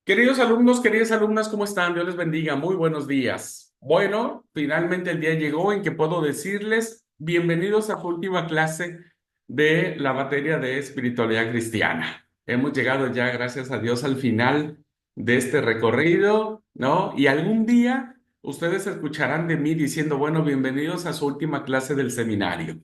Queridos alumnos, queridas alumnas, ¿cómo están? Dios les bendiga. Muy buenos días. Bueno, finalmente el día llegó en que puedo decirles bienvenidos a su última clase de la materia de espiritualidad cristiana. Hemos llegado ya, gracias a Dios, al final de este recorrido, ¿no? Y algún día ustedes escucharán de mí diciendo, bueno, bienvenidos a su última clase del seminario.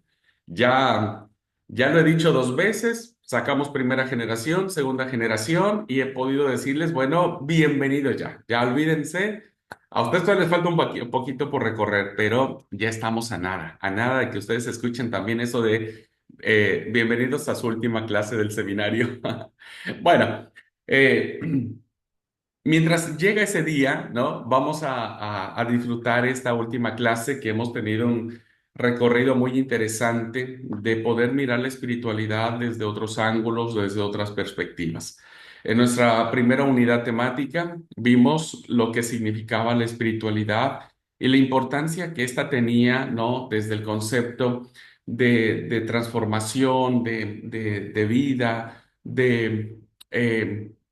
Ya ya lo he dicho dos veces, sacamos primera generación, segunda generación y he podido decirles, bueno, bienvenidos ya. Ya olvídense, a ustedes todavía les falta un poquito por recorrer, pero ya estamos a nada de que ustedes escuchen también eso de bienvenidos a su última clase del seminario. Bueno, eh, mientras llega ese día, ¿no? Vamos a disfrutar esta última clase que hemos tenido un recorrido muy interesante de poder mirar la espiritualidad desde otros ángulos, desde otras perspectivas. En nuestra primera unidad temática vimos lo que significaba la espiritualidad y la importancia que ésta tenía, ¿no? Desde el concepto de transformación, de vida,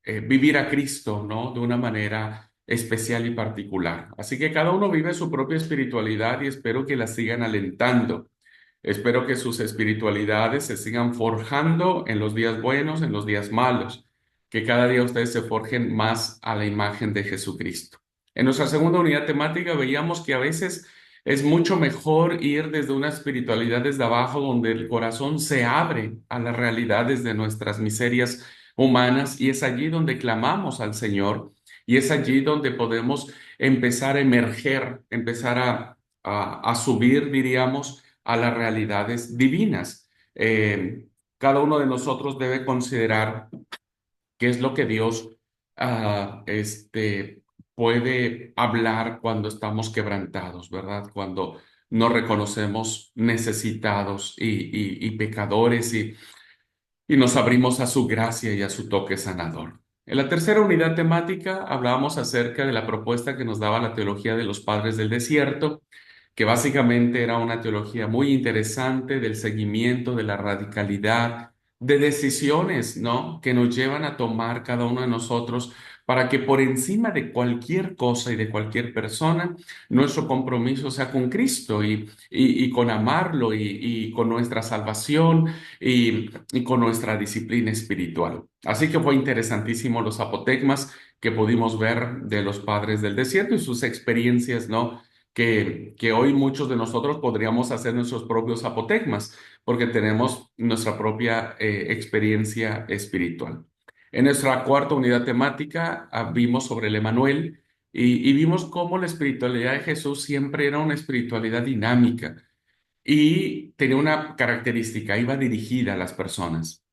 vivir a Cristo, ¿no? De una manera especial y particular. Así que cada uno vive su propia espiritualidad y espero que la sigan alentando. Espero que sus espiritualidades se sigan forjando en los días buenos, en los días malos, que cada día ustedes se forjen más a la imagen de Jesucristo. En nuestra segunda unidad temática veíamos que a veces es mucho mejor ir desde una espiritualidad desde abajo, donde el corazón se abre a las realidades de nuestras miserias humanas y es allí donde clamamos al Señor y es allí donde podemos empezar a emerger, empezar a subir, diríamos, a las realidades divinas. Cada uno de nosotros debe considerar qué es lo que Dios puede hablar cuando estamos quebrantados, ¿verdad? Cuando nos reconocemos necesitados y pecadores y nos abrimos a su gracia y a su toque sanador. En la tercera unidad temática hablábamos acerca de la propuesta que nos daba la teología de los padres del desierto, que básicamente era una teología muy interesante del seguimiento, de la radicalidad, de decisiones, ¿no? Que nos llevan a tomar cada uno de nosotros para que por encima de cualquier cosa y de cualquier persona, nuestro compromiso sea con Cristo y con amarlo y con nuestra salvación y con nuestra disciplina espiritual. Así que fue interesantísimo los apotegmas que pudimos ver de los padres del desierto y sus experiencias, ¿no? Que hoy muchos de nosotros podríamos hacer nuestros propios apotegmas porque tenemos nuestra propia experiencia espiritual. En nuestra cuarta unidad temática vimos sobre el Emanuel y vimos cómo la espiritualidad de Jesús siempre era una espiritualidad dinámica y tenía una característica, iba dirigida a las personas.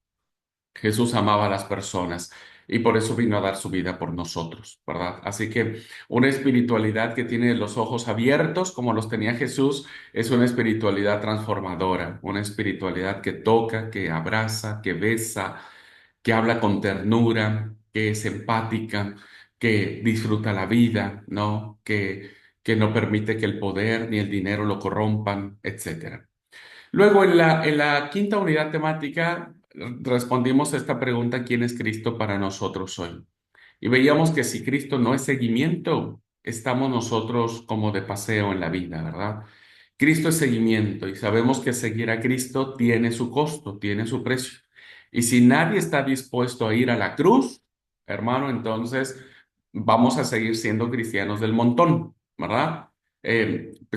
Jesús amaba a las personas y por eso vino a dar su vida por nosotros, ¿verdad? Así que una espiritualidad que tiene los ojos abiertos, como los tenía Jesús, es una espiritualidad transformadora, una espiritualidad que toca, que abraza, que besa, que habla con ternura, que es empática, que disfruta la vida, ¿no? Que no permite que el poder ni el dinero lo corrompan, etcétera. Luego, en la quinta unidad temática, respondimos a esta pregunta: ¿quién es Cristo para nosotros hoy? Y veíamos que si Cristo no es seguimiento, estamos nosotros como de paseo en la vida, ¿verdad? Cristo es seguimiento y sabemos que seguir a Cristo tiene su costo, tiene su precio. Y si nadie está dispuesto a ir a la cruz, hermano, entonces vamos a seguir siendo cristianos del montón, ¿verdad?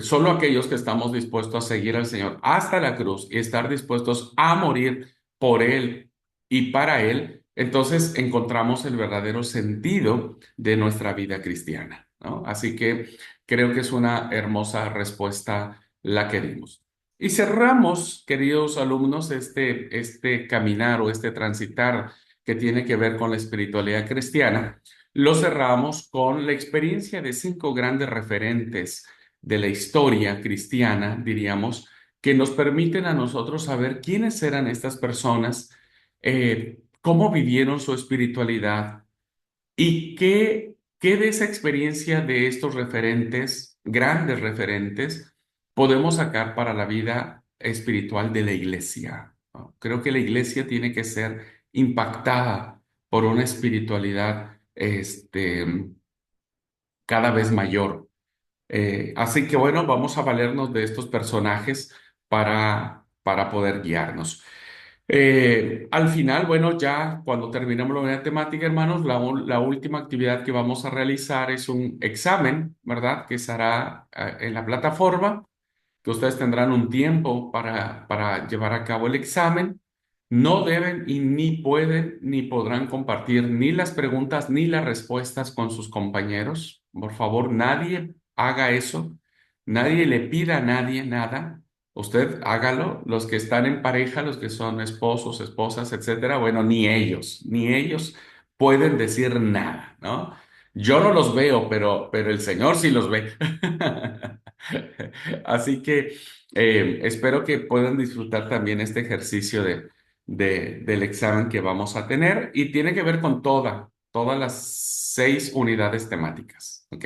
Solo aquellos que estamos dispuestos a seguir al Señor hasta la cruz y estar dispuestos a morir por Él y para Él, entonces encontramos el verdadero sentido de nuestra vida cristiana, ¿no? Así que creo que es una hermosa respuesta la que dimos. Y cerramos, queridos alumnos, este caminar o este transitar que tiene que ver con la espiritualidad cristiana. Lo cerramos con la experiencia de cinco grandes referentes de la historia cristiana, diríamos, que nos permiten a nosotros saber quiénes eran estas personas, cómo vivieron su espiritualidad y qué de esa experiencia de estos referentes, grandes referentes, podemos sacar para la vida espiritual de la iglesia, ¿no? Creo que la iglesia tiene que ser impactada por una espiritualidad este, cada vez mayor. Así que bueno, vamos a valernos de estos personajes para poder guiarnos. Al final, bueno, ya cuando terminemos la unidad temática, hermanos, la última actividad que vamos a realizar es un examen, ¿verdad? Que se hará en la plataforma, que ustedes tendrán un tiempo para llevar a cabo el examen. No deben y ni pueden ni podrán compartir ni las preguntas ni las respuestas con sus compañeros. Por favor, nadie haga eso. Nadie le pida a nadie nada. Usted hágalo. Los que están en pareja, los que son esposos, esposas, etcétera, bueno, ni ellos pueden decir nada, ¿no? Yo no los veo, pero el Señor sí los ve. Así que espero que puedan disfrutar también este ejercicio del examen que vamos a tener y tiene que ver con todas las 6 unidades temáticas, ¿ok?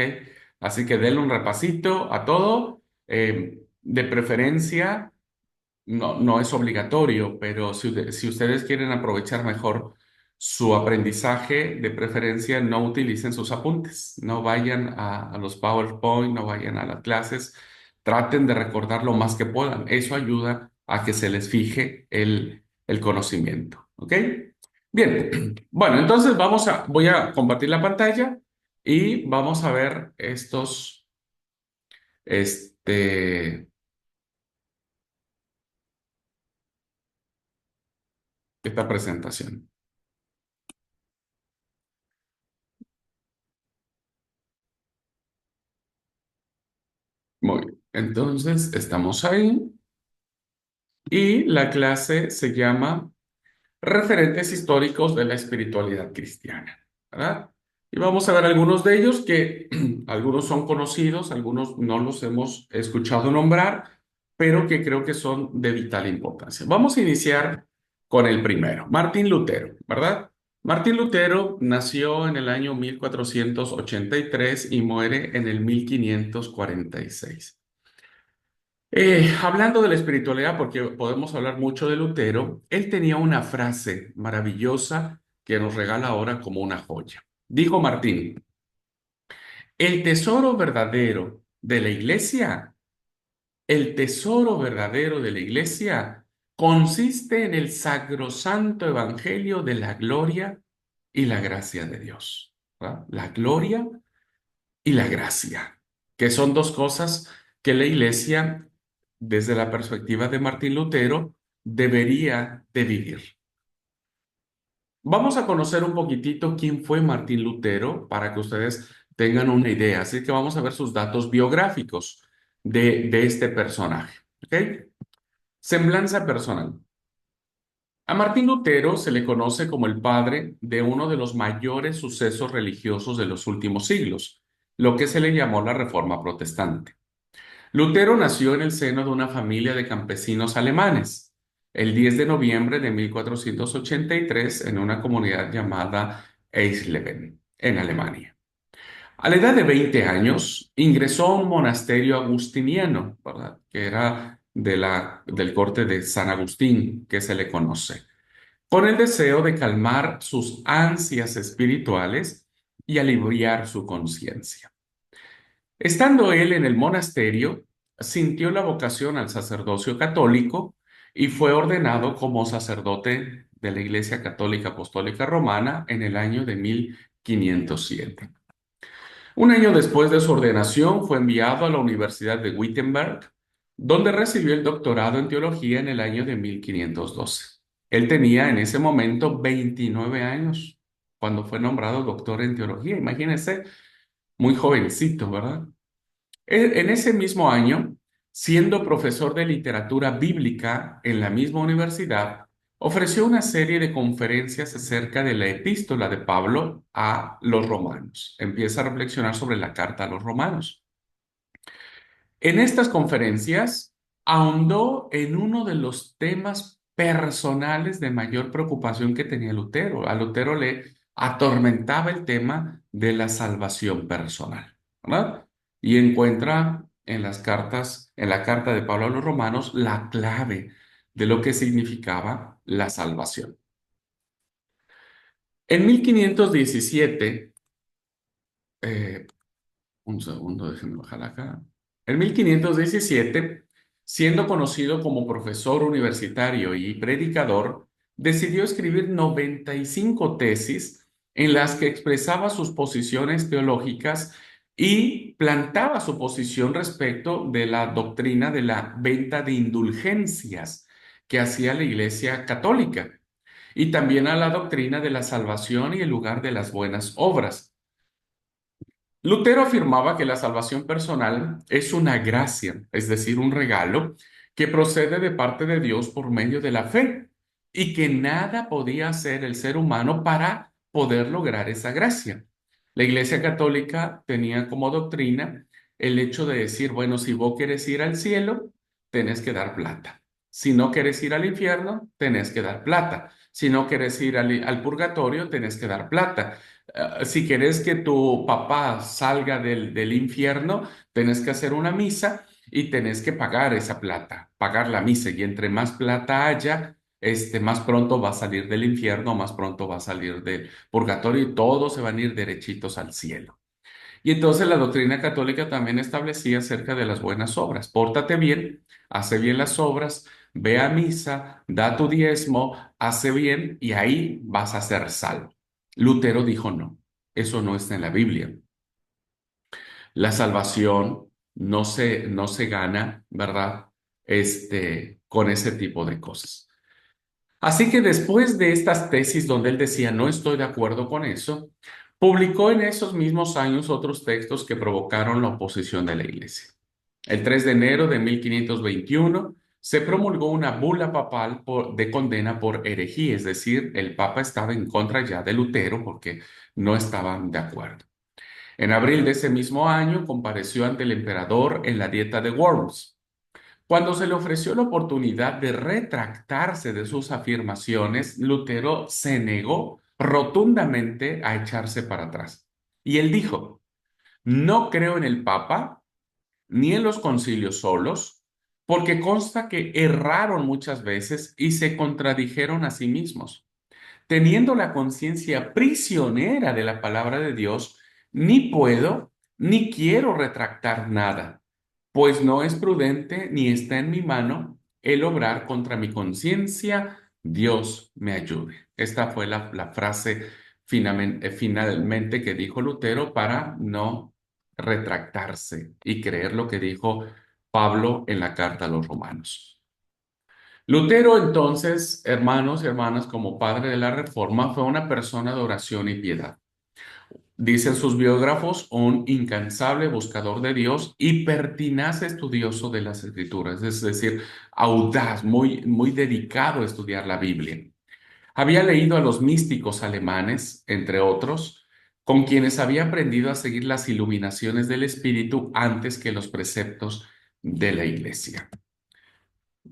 Así que denle un repasito a todo. De preferencia, no es obligatorio, pero si ustedes quieren aprovechar mejor su aprendizaje, de preferencia no utilicen sus apuntes, no vayan a los PowerPoint, no vayan a las clases, traten de recordar lo más que puedan. Eso ayuda a que se les fije el conocimiento, ¿ok? Bien, bueno, entonces voy a compartir la pantalla y vamos a ver este, esta presentación. Muy bien. Entonces, estamos ahí y la clase se llama Referentes históricos de la espiritualidad cristiana, ¿verdad? Y vamos a ver algunos de ellos que algunos son conocidos, algunos no los hemos escuchado nombrar, pero que creo que son de vital importancia. Vamos a iniciar con el primero, Martín Lutero, ¿verdad? Martín Lutero nació en el año 1483 y muere en el 1546. Hablando de la espiritualidad, porque podemos hablar mucho de Lutero, él tenía una frase maravillosa que nos regala ahora como una joya. Dijo Martín, el tesoro verdadero de la iglesia, el tesoro verdadero de la iglesia consiste en el sacrosanto evangelio de la gloria y la gracia de Dios. ¿Verdad? La gloria y la gracia, que son dos cosas que la iglesia, desde la perspectiva de Martín Lutero, debería de vivir. Vamos a conocer un poquitito quién fue Martín Lutero para que ustedes tengan una idea. Así que vamos a ver sus datos biográficos de este personaje. ¿Ok? Semblanza personal. A Martín Lutero se le conoce como el padre de uno de los mayores sucesos religiosos de los últimos siglos, lo que se le llamó la Reforma Protestante. Lutero nació en el seno de una familia de campesinos alemanes el 10 de noviembre de 1483 en una comunidad llamada Eisleben, en Alemania. A la edad de 20 años ingresó a un monasterio agustiniano, ¿verdad? Que era del corte de San Agustín, que se le conoce, con el deseo de calmar sus ansias espirituales y aliviar su conciencia. Estando él en el monasterio, sintió la vocación al sacerdocio católico y fue ordenado como sacerdote de la Iglesia Católica Apostólica Romana en el año de 1507. Un año después de su ordenación fue enviado a la Universidad de Wittenberg, donde recibió el doctorado en teología en el año de 1512. Él tenía en ese momento 29 años cuando fue nombrado doctor en teología. Imagínense, muy jovencito, ¿verdad? En ese mismo año, siendo profesor de literatura bíblica en la misma universidad, ofreció una serie de conferencias acerca de la epístola de Pablo a los romanos. Empieza a reflexionar sobre la carta a los romanos. En estas conferencias ahondó en uno de los temas personales de mayor preocupación que tenía Lutero. A Lutero le atormentaba el tema de la salvación personal, ¿verdad? Y encuentra en las cartas, en la carta de Pablo a los Romanos, la clave de lo que significaba la salvación. En 1517 eh, un segundo, déjenme bajar acá. En 1517, siendo conocido como profesor universitario y predicador, decidió escribir 95 tesis en las que expresaba sus posiciones teológicas y plantaba su posición respecto de la doctrina de la venta de indulgencias que hacía la Iglesia Católica y también a la doctrina de la salvación y el lugar de las buenas obras. Lutero afirmaba que la salvación personal es una gracia, es decir, un regalo que procede de parte de Dios por medio de la fe y que nada podía hacer el ser humano para poder lograr esa gracia. La Iglesia Católica tenía como doctrina el hecho de decir, bueno, si vos quieres ir al cielo, tenés que dar plata. Si no quieres ir al infierno, tenés que dar plata. Si no quieres ir al purgatorio, tenés que dar plata. Si querés que tu papá salga del infierno, tenés que hacer una misa y tenés que pagar esa plata, pagar la misa. Y entre más plata haya, más pronto va a salir del infierno, más pronto va a salir del purgatorio y todos se van a ir derechitos al cielo. Y entonces la doctrina católica también establecía acerca de las buenas obras. Pórtate bien, hace bien las obras, ve a misa, da tu diezmo, hace bien y ahí vas a ser salvo. Lutero dijo no, eso no está en la Biblia. La salvación no se gana, ¿verdad? Con ese tipo de cosas. Así que después de estas tesis donde él decía no estoy de acuerdo con eso, publicó en esos mismos años otros textos que provocaron la oposición de la Iglesia. El 3 de enero de 1521 se promulgó una bula papal de condena por herejía, es decir, el Papa estaba en contra ya de Lutero porque no estaban de acuerdo. En abril de ese mismo año compareció ante el emperador en la Dieta de Worms. Cuando se le ofreció la oportunidad de retractarse de sus afirmaciones, Lutero se negó rotundamente a echarse para atrás. Y él dijo, no creo en el Papa ni en los concilios solos, porque consta que erraron muchas veces y se contradijeron a sí mismos. Teniendo la conciencia prisionera de la palabra de Dios, ni puedo ni quiero retractar nada, pues no es prudente ni está en mi mano el obrar contra mi conciencia. Dios me ayude. Esta fue la frase finalmente que dijo Lutero para no retractarse y creer lo que dijo Pablo en la carta a los romanos. Lutero, entonces, hermanos y hermanas, como padre de la Reforma, fue una persona de oración y piedad. Dicen sus biógrafos, un incansable buscador de Dios y pertinaz estudioso de las Escrituras, es decir, audaz, muy dedicado a estudiar la Biblia. Había leído a los místicos alemanes, entre otros, con quienes había aprendido a seguir las iluminaciones del Espíritu antes que los preceptos de la Iglesia.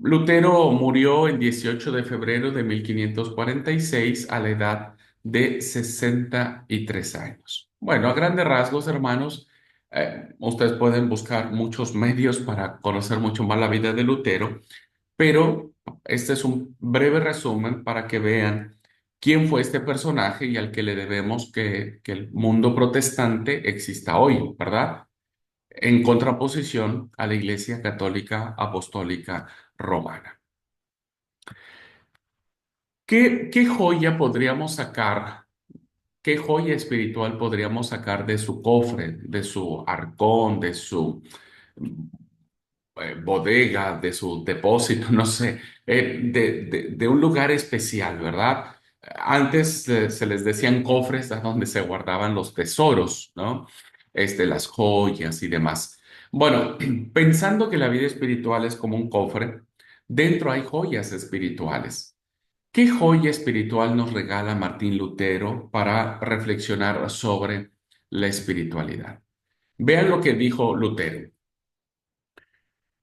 Lutero murió el 18 de febrero de 1546 a la edad de 63 años. Bueno, a grandes rasgos, hermanos, ustedes pueden buscar muchos medios para conocer mucho más la vida de Lutero, pero este es un breve resumen para que vean quién fue este personaje y al que le debemos que el mundo protestante exista hoy, ¿verdad? En contraposición a la Iglesia Católica Apostólica Romana. ¿Qué joya podríamos sacar? ¿Qué joya espiritual podríamos sacar de su cofre, de su arcón, de su bodega, de su depósito, no sé, de un lugar especial, ¿verdad? Antes se les decían cofres a donde se guardaban los tesoros, ¿no? Las joyas y demás. Bueno, pensando que la vida espiritual es como un cofre, dentro hay joyas espirituales. ¿Qué joya espiritual nos regala Martín Lutero para reflexionar sobre la espiritualidad? Vean lo que dijo Lutero.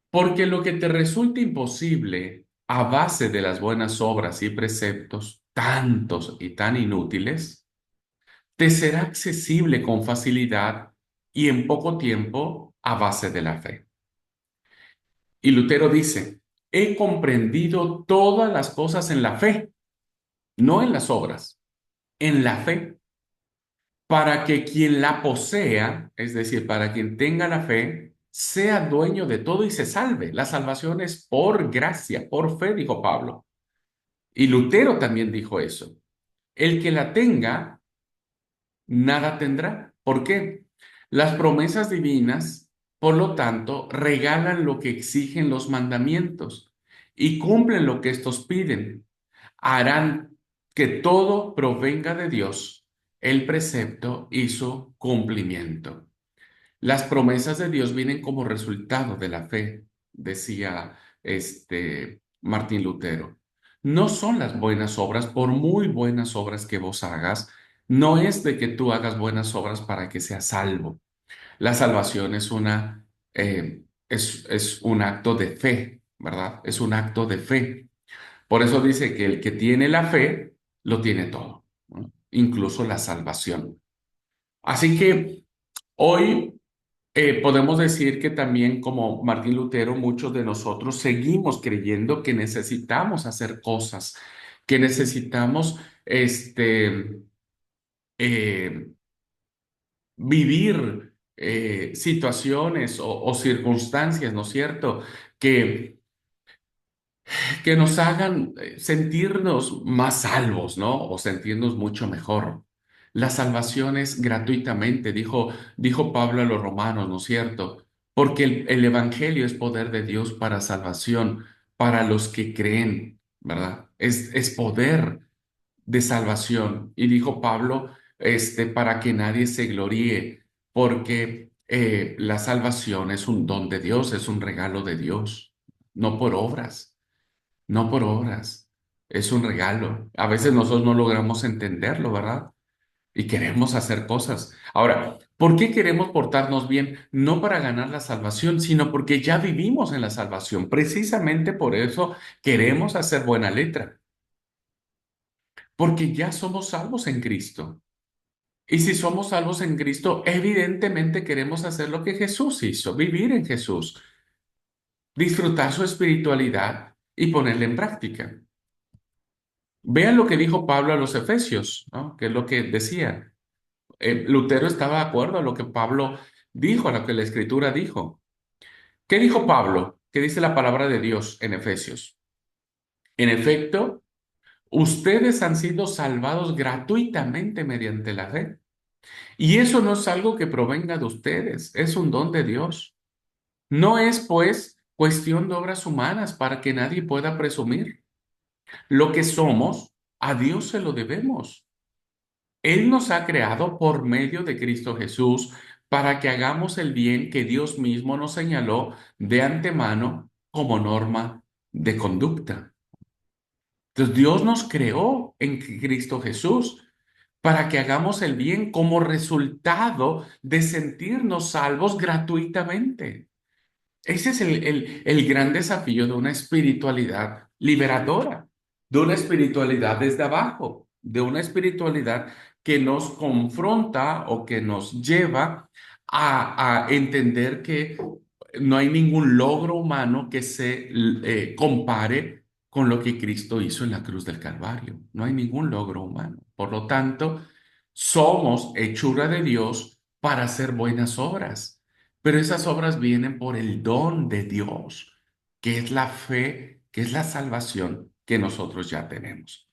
Porque lo que te resulta imposible a base de las buenas obras y preceptos, tantos y tan inútiles, te será accesible con facilidad y en poco tiempo a base de la fe. Y Lutero dice, he comprendido todas las cosas en la fe, no en las obras, en la fe. para que quien la posea, es decir, para quien tenga la fe, sea dueño de todo y se salve. La salvación es por gracia, por fe, dijo Pablo. Y Lutero también dijo eso. El que la tenga, nada tendrá. ¿Por qué? Las promesas divinas, por lo tanto, regalan lo que exigen los mandamientos y cumplen lo que estos piden. Harán que todo provenga de Dios, el precepto y su cumplimiento. Las promesas de Dios vienen como resultado de la fe, decía Martín Lutero. No son las buenas obras, por muy buenas obras que vos hagas, no es de que tú hagas buenas obras para que seas salvo. La salvación es un acto de fe, ¿verdad? Es un acto de fe. Por eso dice que el que tiene la fe, lo tiene todo, ¿no? Incluso la salvación. Así que hoy podemos decir que también, como Martín Lutero, muchos de nosotros seguimos creyendo que necesitamos hacer cosas, que necesitamos eh, vivir situaciones o circunstancias, ¿no es cierto? Que que nos hagan sentirnos más salvos, ¿no? O sentirnos mucho mejor. La salvación es gratuitamente, dijo Pablo a los romanos, ¿no es cierto? Porque el evangelio es poder de Dios para salvación, para los que creen, ¿verdad? Es poder de salvación. Y dijo Pablo, para que nadie se gloríe, porque la salvación es un don de Dios, es un regalo de Dios, no por obras. No por obras, es un regalo. A veces nosotros no logramos entenderlo, ¿verdad? Y queremos hacer cosas. Ahora, ¿por qué queremos portarnos bien? No para ganar la salvación, sino porque ya vivimos en la salvación. Precisamente por eso queremos hacer buena letra, porque ya somos salvos en Cristo. Y si somos salvos en Cristo, evidentemente queremos hacer lo que Jesús hizo, vivir en Jesús, disfrutar su espiritualidad y ponerla en práctica. Vean lo que dijo Pablo a los Efesios, ¿no? Que es lo que decía. Lutero estaba de acuerdo a lo que Pablo dijo, a lo que la Escritura dijo. ¿Qué dijo Pablo? ¿Qué dice la palabra de Dios en Efesios? En efecto, ustedes han sido salvados gratuitamente mediante la fe. Y eso no es algo que provenga de ustedes, es un don de Dios. No es, pues, cuestión de obras humanas para que nadie pueda presumir. Lo que somos, a Dios se lo debemos. Él nos ha creado por medio de Cristo Jesús para que hagamos el bien que Dios mismo nos señaló de antemano como norma de conducta. Entonces Dios nos creó en Cristo Jesús para que hagamos el bien como resultado de sentirnos salvos gratuitamente. Ese es el gran desafío de una espiritualidad liberadora, de una espiritualidad desde abajo, de una espiritualidad que nos confronta o que nos lleva a entender que no hay ningún logro humano que se compare con lo que Cristo hizo en la cruz del Calvario. No hay ningún logro humano. Por lo tanto, somos hechura de Dios para hacer buenas obras. Pero esas obras vienen por el don de Dios, que es la fe, que es la salvación que nosotros ya tenemos.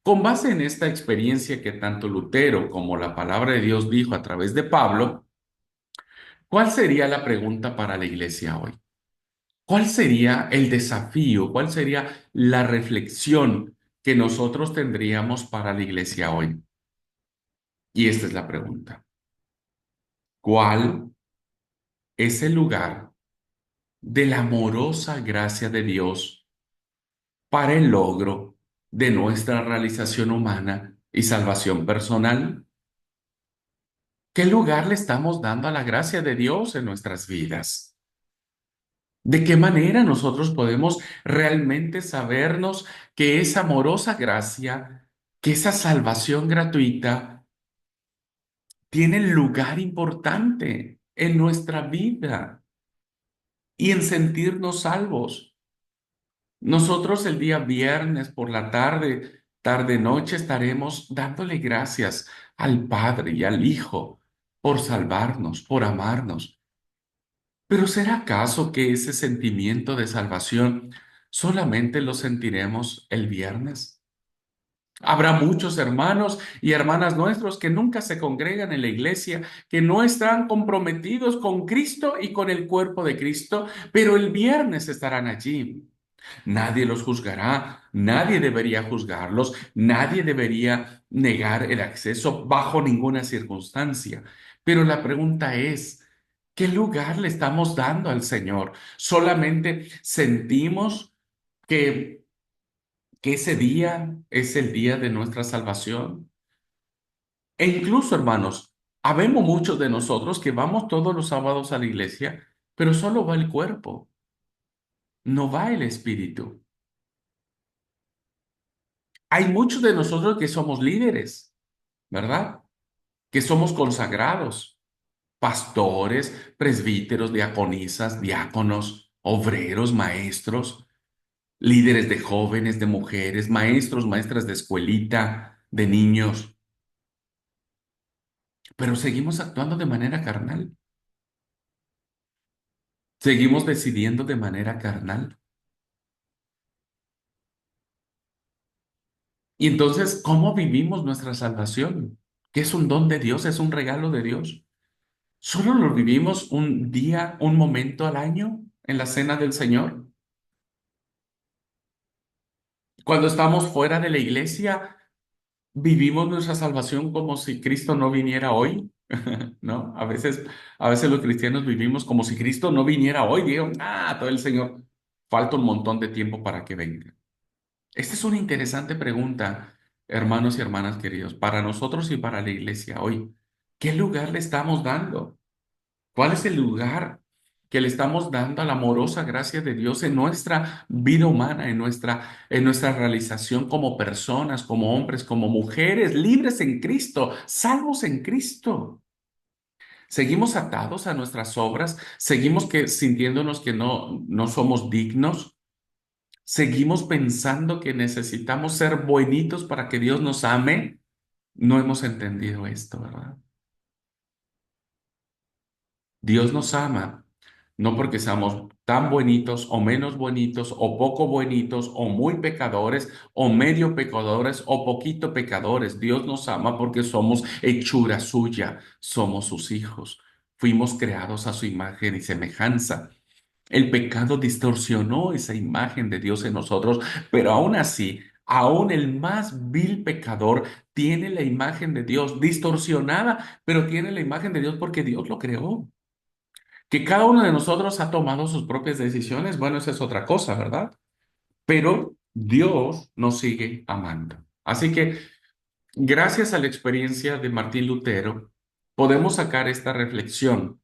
Con base en esta experiencia que tanto Lutero como la palabra de Dios dijo a través de Pablo, ¿cuál sería la pregunta para la iglesia hoy? ¿Cuál sería el desafío? ¿Cuál sería la reflexión que nosotros tendríamos para la iglesia hoy? Y esta es la pregunta. ¿Cuál es el lugar de la amorosa gracia de Dios para el logro de nuestra realización humana y salvación personal? ¿Qué lugar le estamos dando a la gracia de Dios en nuestras vidas? ¿De qué manera nosotros podemos realmente sabernos que esa amorosa gracia, que esa salvación gratuita tiene lugar importante en nuestra vida y en sentirnos salvos? Nosotros el día viernes por la tarde tarde noche estaremos dándole gracias al Padre y al Hijo por salvarnos, por amarnos. Pero ¿será acaso que ese sentimiento de salvación solamente lo sentiremos el viernes? Habrá muchos hermanos y hermanas nuestros que nunca se congregan en la iglesia, que no están comprometidos con Cristo y con el cuerpo de Cristo, pero el viernes estarán allí. Nadie los juzgará, nadie debería juzgarlos, nadie debería negar el acceso bajo ninguna circunstancia. Pero la pregunta es, ¿qué lugar le estamos dando al Señor? ¿Solamente sentimos que, que ese día es el día de nuestra salvación? E incluso, hermanos, habemos muchos de nosotros que vamos todos los sábados a la iglesia, pero solo va el cuerpo, no va el espíritu. Hay muchos de nosotros que somos líderes, ¿verdad? Que somos consagrados, pastores, presbíteros, diaconisas, diáconos, obreros, maestros, líderes de jóvenes, de mujeres, maestros, maestras de escuelita, de niños, pero seguimos actuando de manera carnal, seguimos decidiendo de manera carnal. Y entonces, ¿cómo vivimos nuestra salvación? Que es un don de Dios, es un regalo de Dios. ¿Solo lo vivimos un día, un momento al año en la cena del Señor? Cuando estamos fuera de la iglesia, vivimos nuestra salvación como si Cristo no viniera hoy, ¿no? A veces los cristianos vivimos como si Cristo no viniera hoy. Digo, todo el Señor, falta un montón de tiempo para que venga. Esta es una interesante pregunta, hermanos y hermanas queridos, para nosotros y para la iglesia hoy. ¿Qué lugar le estamos dando? ¿Cuál es el lugar que le estamos dando a la amorosa gracia de Dios en nuestra vida humana, en nuestra realización como personas, como hombres, como mujeres, libres en Cristo, salvos en Cristo? ¿Seguimos atados a nuestras obras? ¿Seguimos sintiéndonos que no somos dignos? ¿Seguimos pensando que necesitamos ser buenitos para que Dios nos ame? No hemos entendido esto, ¿verdad? Dios nos ama, no porque seamos tan bonitos o menos bonitos o poco bonitos o muy pecadores o medio pecadores o poquito pecadores. Dios nos ama porque somos hechura suya, somos sus hijos. Fuimos creados a su imagen y semejanza. El pecado distorsionó esa imagen de Dios en nosotros, pero aún así, aún el más vil pecador tiene la imagen de Dios distorsionada, pero tiene la imagen de Dios porque Dios lo creó. Que cada uno de nosotros ha tomado sus propias decisiones, bueno, esa es otra cosa, ¿verdad? Pero Dios nos sigue amando. Así que, gracias a la experiencia de Martín Lutero, podemos sacar esta reflexión.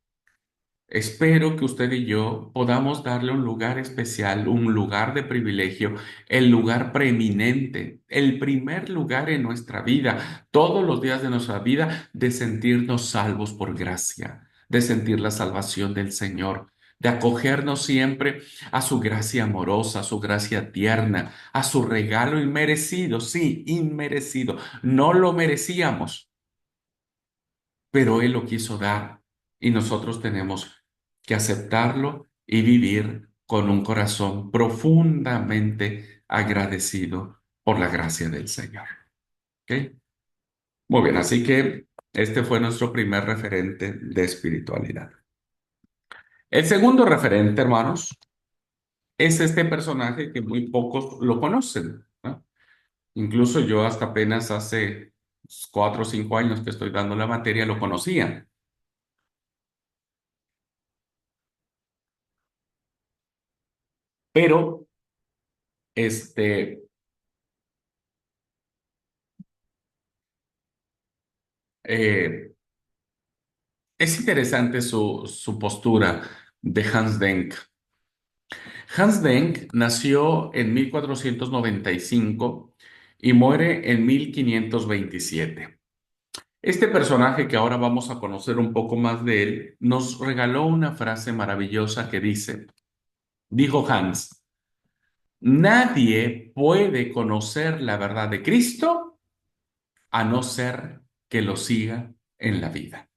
Espero que usted y yo podamos darle un lugar especial, un lugar de privilegio, el lugar preeminente, el primer lugar en nuestra vida, todos los días de nuestra vida, de sentirnos salvos por gracia, de sentir la salvación del Señor, de acogernos siempre a su gracia amorosa, a su gracia tierna, a su regalo inmerecido, sí, inmerecido. No lo merecíamos, pero Él lo quiso dar y nosotros tenemos que aceptarlo y vivir con un corazón profundamente agradecido por la gracia del Señor. ¿Ok? Muy bien, así que este fue nuestro primer referente de espiritualidad. El segundo referente, hermanos, es este personaje que muy pocos lo conocen, ¿no? Incluso yo hasta apenas hace 4 o 5 años que estoy dando la materia lo conocía, pero este, eh, es interesante su postura de Hans Denk. Hans Denk nació en 1495 y muere en 1527. Este personaje que ahora vamos a conocer un poco más de él, nos regaló una frase maravillosa que dice, dijo Hans, Nadie puede conocer la verdad de Cristo a no ser que lo siga en la vida.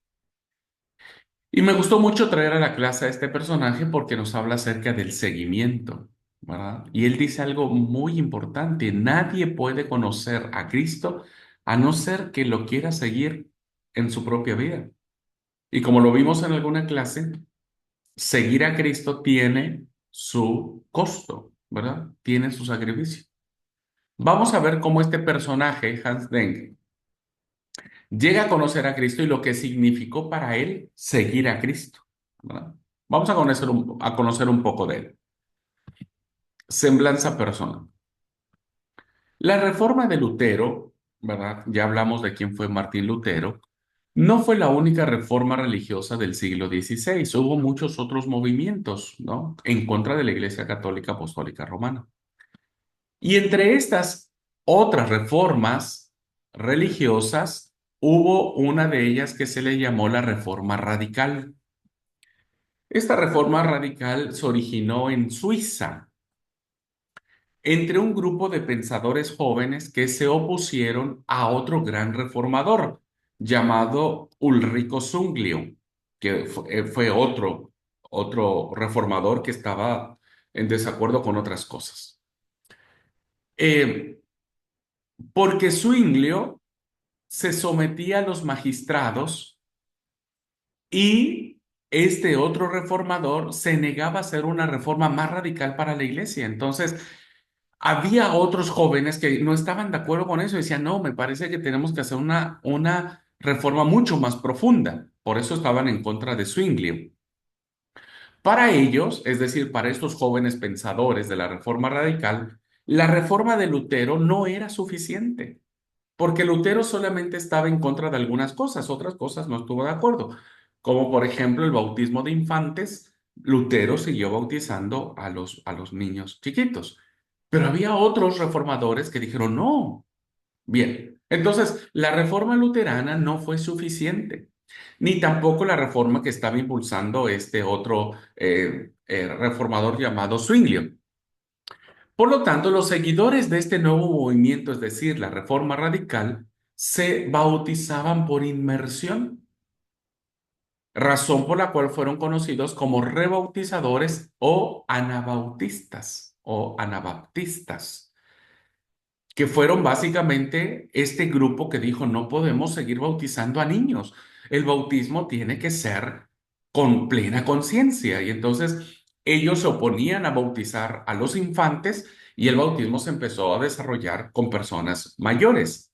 Y me gustó mucho traer a la clase a este personaje porque nos habla acerca del seguimiento, ¿verdad? Y él dice algo muy importante: nadie puede conocer a Cristo a no ser que lo quiera seguir en su propia vida. Y como lo vimos en alguna clase, seguir a Cristo tiene su costo, ¿verdad? Tiene su sacrificio. Vamos a ver cómo este personaje, Hans Denk, llega a conocer a Cristo y lo que significó para él seguir a Cristo, ¿verdad? Vamos a conocer un poco de él. Semblanza personal. La reforma de Lutero, ¿verdad? Ya hablamos de quién fue Martín Lutero. No fue la única reforma religiosa del siglo XVI. Hubo muchos otros movimientos, ¿no? En contra de la Iglesia Católica Apostólica Romana. Y entre estas otras reformas religiosas, hubo una de ellas que se le llamó la Reforma Radical. Esta reforma radical se originó en Suiza, entre un grupo de pensadores jóvenes que se opusieron a otro gran reformador llamado Ulrico Zwinglio, que fue otro reformador que estaba en desacuerdo con otras cosas. Eh, Porque Zwinglio se sometía a los magistrados y este otro reformador se negaba a hacer una reforma más radical para la iglesia. Entonces, había otros jóvenes que no estaban de acuerdo con eso y decían, no, me parece que tenemos que hacer una reforma mucho más profunda. Por eso estaban en contra de Zwinglio. Para ellos, es decir, para estos jóvenes pensadores de la reforma radical, la reforma de Lutero no era suficiente. Porque Lutero solamente estaba en contra de algunas cosas, otras cosas no estuvo de acuerdo, como por ejemplo el bautismo de infantes. Lutero siguió bautizando a los niños chiquitos, pero había otros reformadores que dijeron no. Bien, entonces la reforma luterana no fue suficiente, ni tampoco la reforma que estaba impulsando este otro reformador llamado Zwinglio. Por lo tanto, los seguidores de este nuevo movimiento, es decir, la Reforma Radical, se bautizaban por inmersión, razón por la cual fueron conocidos como rebautizadores o anabaptistas, que fueron básicamente este grupo que dijo, no podemos seguir bautizando a niños, el bautismo tiene que ser con plena conciencia. Y entonces ellos se oponían a bautizar a los infantes y el bautismo se empezó a desarrollar con personas mayores.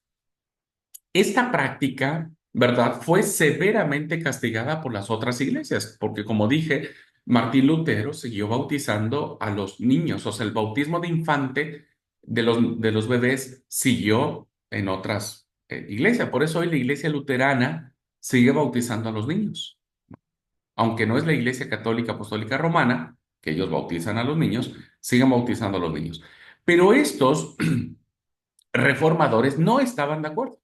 Esta práctica, ¿verdad?, fue severamente castigada por las otras iglesias, porque como dije, Martín Lutero siguió bautizando a los niños, o sea, el bautismo de infante de los bebés siguió en otras iglesias. Por eso hoy la iglesia luterana sigue bautizando a los niños, aunque no es la iglesia católica apostólica romana, que ellos bautizan a los niños, siguen bautizando a los niños. Pero estos reformadores no estaban de acuerdo.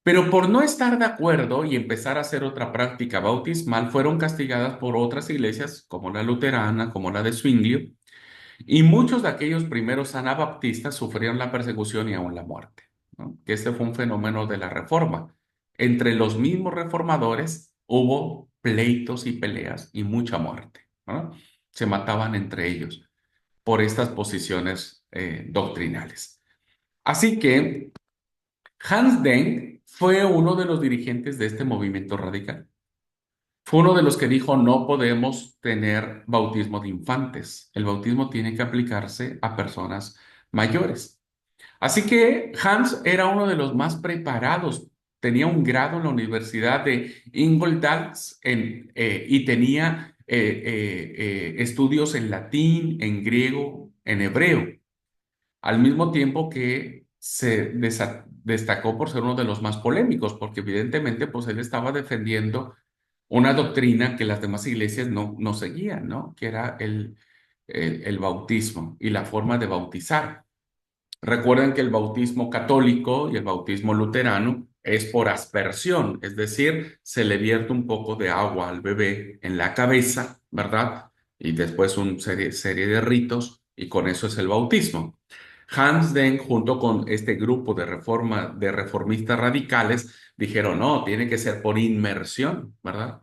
Pero por no estar de acuerdo y empezar a hacer otra práctica bautismal, fueron castigadas por otras iglesias, como la luterana, como la de Zwinglio, y muchos de aquellos primeros anabaptistas sufrieron la persecución y aún la muerte, ¿no? Que este fue un fenómeno de la reforma. Entre los mismos reformadores hubo pleitos y peleas y mucha muerte, ¿no? Se mataban entre ellos por estas posiciones doctrinales. Así que Hans Denk fue uno de los dirigentes de este movimiento radical. Fue uno de los que dijo, no podemos tener bautismo de infantes. El bautismo tiene que aplicarse a personas mayores. Así que Hans era uno de los más preparados. Tenía un grado en la Universidad de Ingolstadt y tenía estudios en latín, en griego, en hebreo, al mismo tiempo que destacó por ser uno de los más polémicos, porque evidentemente pues él estaba defendiendo una doctrina que las demás iglesias no seguían, ¿no? Que era el bautismo y la forma de bautizar. Recuerden que el bautismo católico y el bautismo luterano es por aspersión, es decir, se le vierte un poco de agua al bebé en la cabeza, ¿verdad? Y después una serie de ritos y con eso es el bautismo. Hans Denk, junto con este grupo de reformistas radicales, dijeron, no, tiene que ser por inmersión, ¿verdad?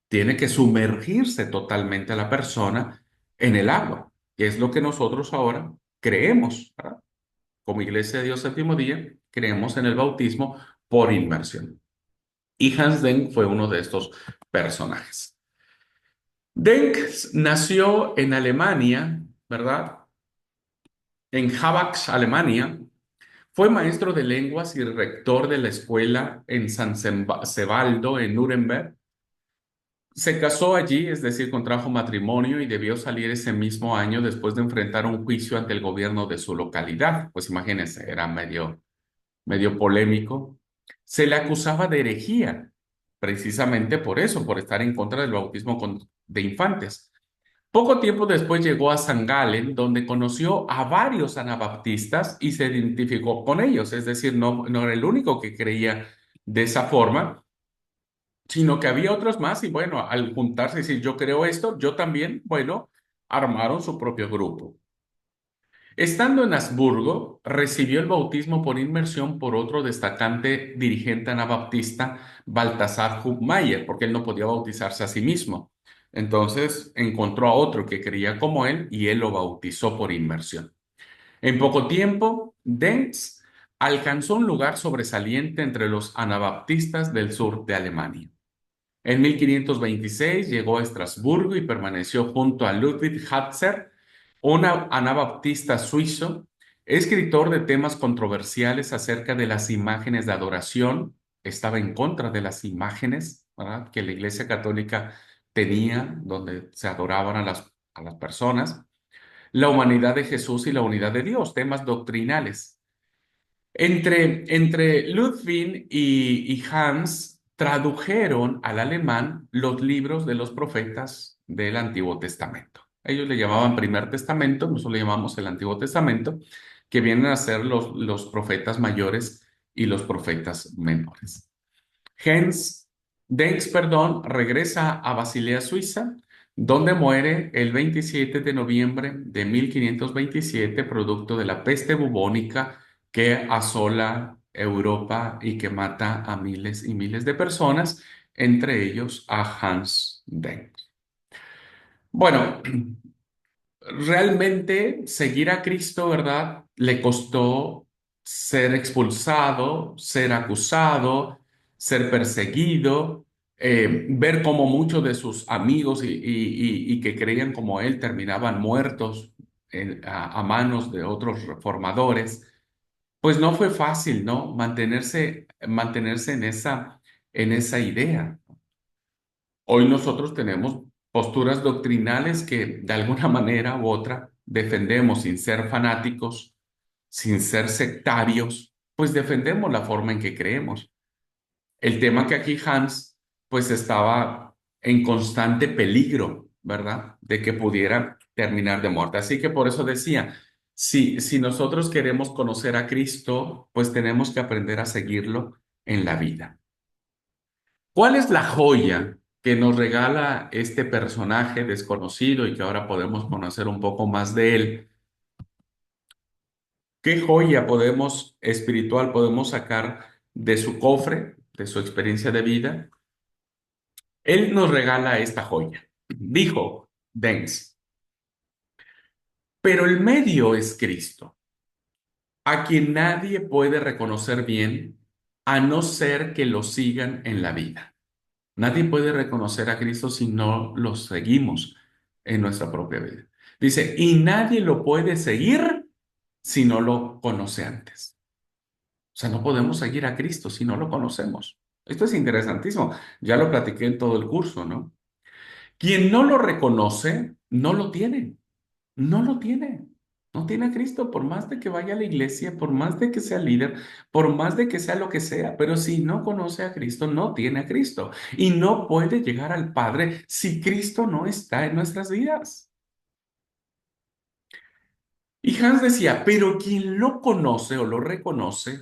Tiene que sumergirse totalmente a la persona en el agua, que es lo que nosotros ahora creemos, ¿verdad? Como Iglesia de Dios Séptimo Día, creemos en el bautismo por inmersión. Y Hans Denk fue uno de estos personajes. Denk nació en Alemania, ¿verdad? En Habax, Alemania. Fue maestro de lenguas y rector de la escuela en San Sebaldo, en Nuremberg. Se casó allí, es decir, contrajo matrimonio y debió salir ese mismo año después de enfrentar un juicio ante el gobierno de su localidad. Pues imagínense, era medio polémico. Se le acusaba de herejía, precisamente por eso, por estar en contra del bautismo de infantes. Poco tiempo después llegó a San Galen, donde conoció a varios anabaptistas y se identificó con ellos, es decir, no era el único que creía de esa forma, sino que había otros más y bueno, al juntarse y decir, yo creo esto, yo también, bueno, armaron su propio grupo. Estando en Habsburgo, recibió el bautismo por inmersión por otro destacante dirigente anabaptista, Baltasar Hubmaier, porque él no podía bautizarse a sí mismo. Entonces encontró a otro que creía como él y él lo bautizó por inmersión. En poco tiempo, Dentz alcanzó un lugar sobresaliente entre los anabaptistas del sur de Alemania. En 1526 llegó a Estrasburgo y permaneció junto a Ludwig Hatzer, un anabaptista suizo, escritor de temas controversiales acerca de las imágenes de adoración. Estaba en contra de las imágenes, ¿verdad?, que la Iglesia Católica tenía, donde se adoraban a las personas, la humanidad de Jesús y la unidad de Dios, temas doctrinales. Entre Ludwig y Hans tradujeron al alemán los libros de los profetas del Antiguo Testamento. Ellos le llamaban Primer Testamento, nosotros le llamamos el Antiguo Testamento, que vienen a ser los profetas mayores y los profetas menores. Hens, Denks, perdón, regresa a Basilea, Suiza, donde muere el 27 de noviembre de 1527, producto de la peste bubónica que asola Europa y que mata a miles y miles de personas, entre ellos a Hans Denk. Bueno, realmente seguir a Cristo, ¿verdad? Le costó ser expulsado, ser acusado, ser perseguido, ver cómo muchos de sus amigos y que creían como él terminaban muertos a manos de otros reformadores. Pues no fue fácil, ¿no? Mantenerse en esa idea. Hoy nosotros tenemos posturas doctrinales que de alguna manera u otra defendemos sin ser fanáticos, sin ser sectarios, pues defendemos la forma en que creemos. El tema que aquí Hans pues estaba en constante peligro, ¿verdad? De que pudiera terminar de muerte. Así que por eso decía, si nosotros queremos conocer a Cristo, pues tenemos que aprender a seguirlo en la vida. ¿Cuál es la joya que nos regala este personaje desconocido y que ahora podemos conocer un poco más de él? ¿Qué joya espiritual podemos sacar de su cofre, de su experiencia de vida? Él nos regala esta joya. Dijo Dens, pero el medio es Cristo, a quien nadie puede reconocer bien a no ser que lo sigan en la vida. Nadie puede reconocer a Cristo si no lo seguimos en nuestra propia vida. Dice, y nadie lo puede seguir si no lo conoce antes. O sea, no podemos seguir a Cristo si no lo conocemos. Esto es interesantísimo. Ya lo platiqué en todo el curso, ¿no? Quien no lo reconoce, no lo tiene. No lo tiene. No tiene a Cristo por más de que vaya a la iglesia, por más de que sea líder, por más de que sea lo que sea. Pero si no conoce a Cristo, no tiene a Cristo. Y no puede llegar al Padre si Cristo no está en nuestras vidas. Y Hans decía, pero quien lo conoce o lo reconoce,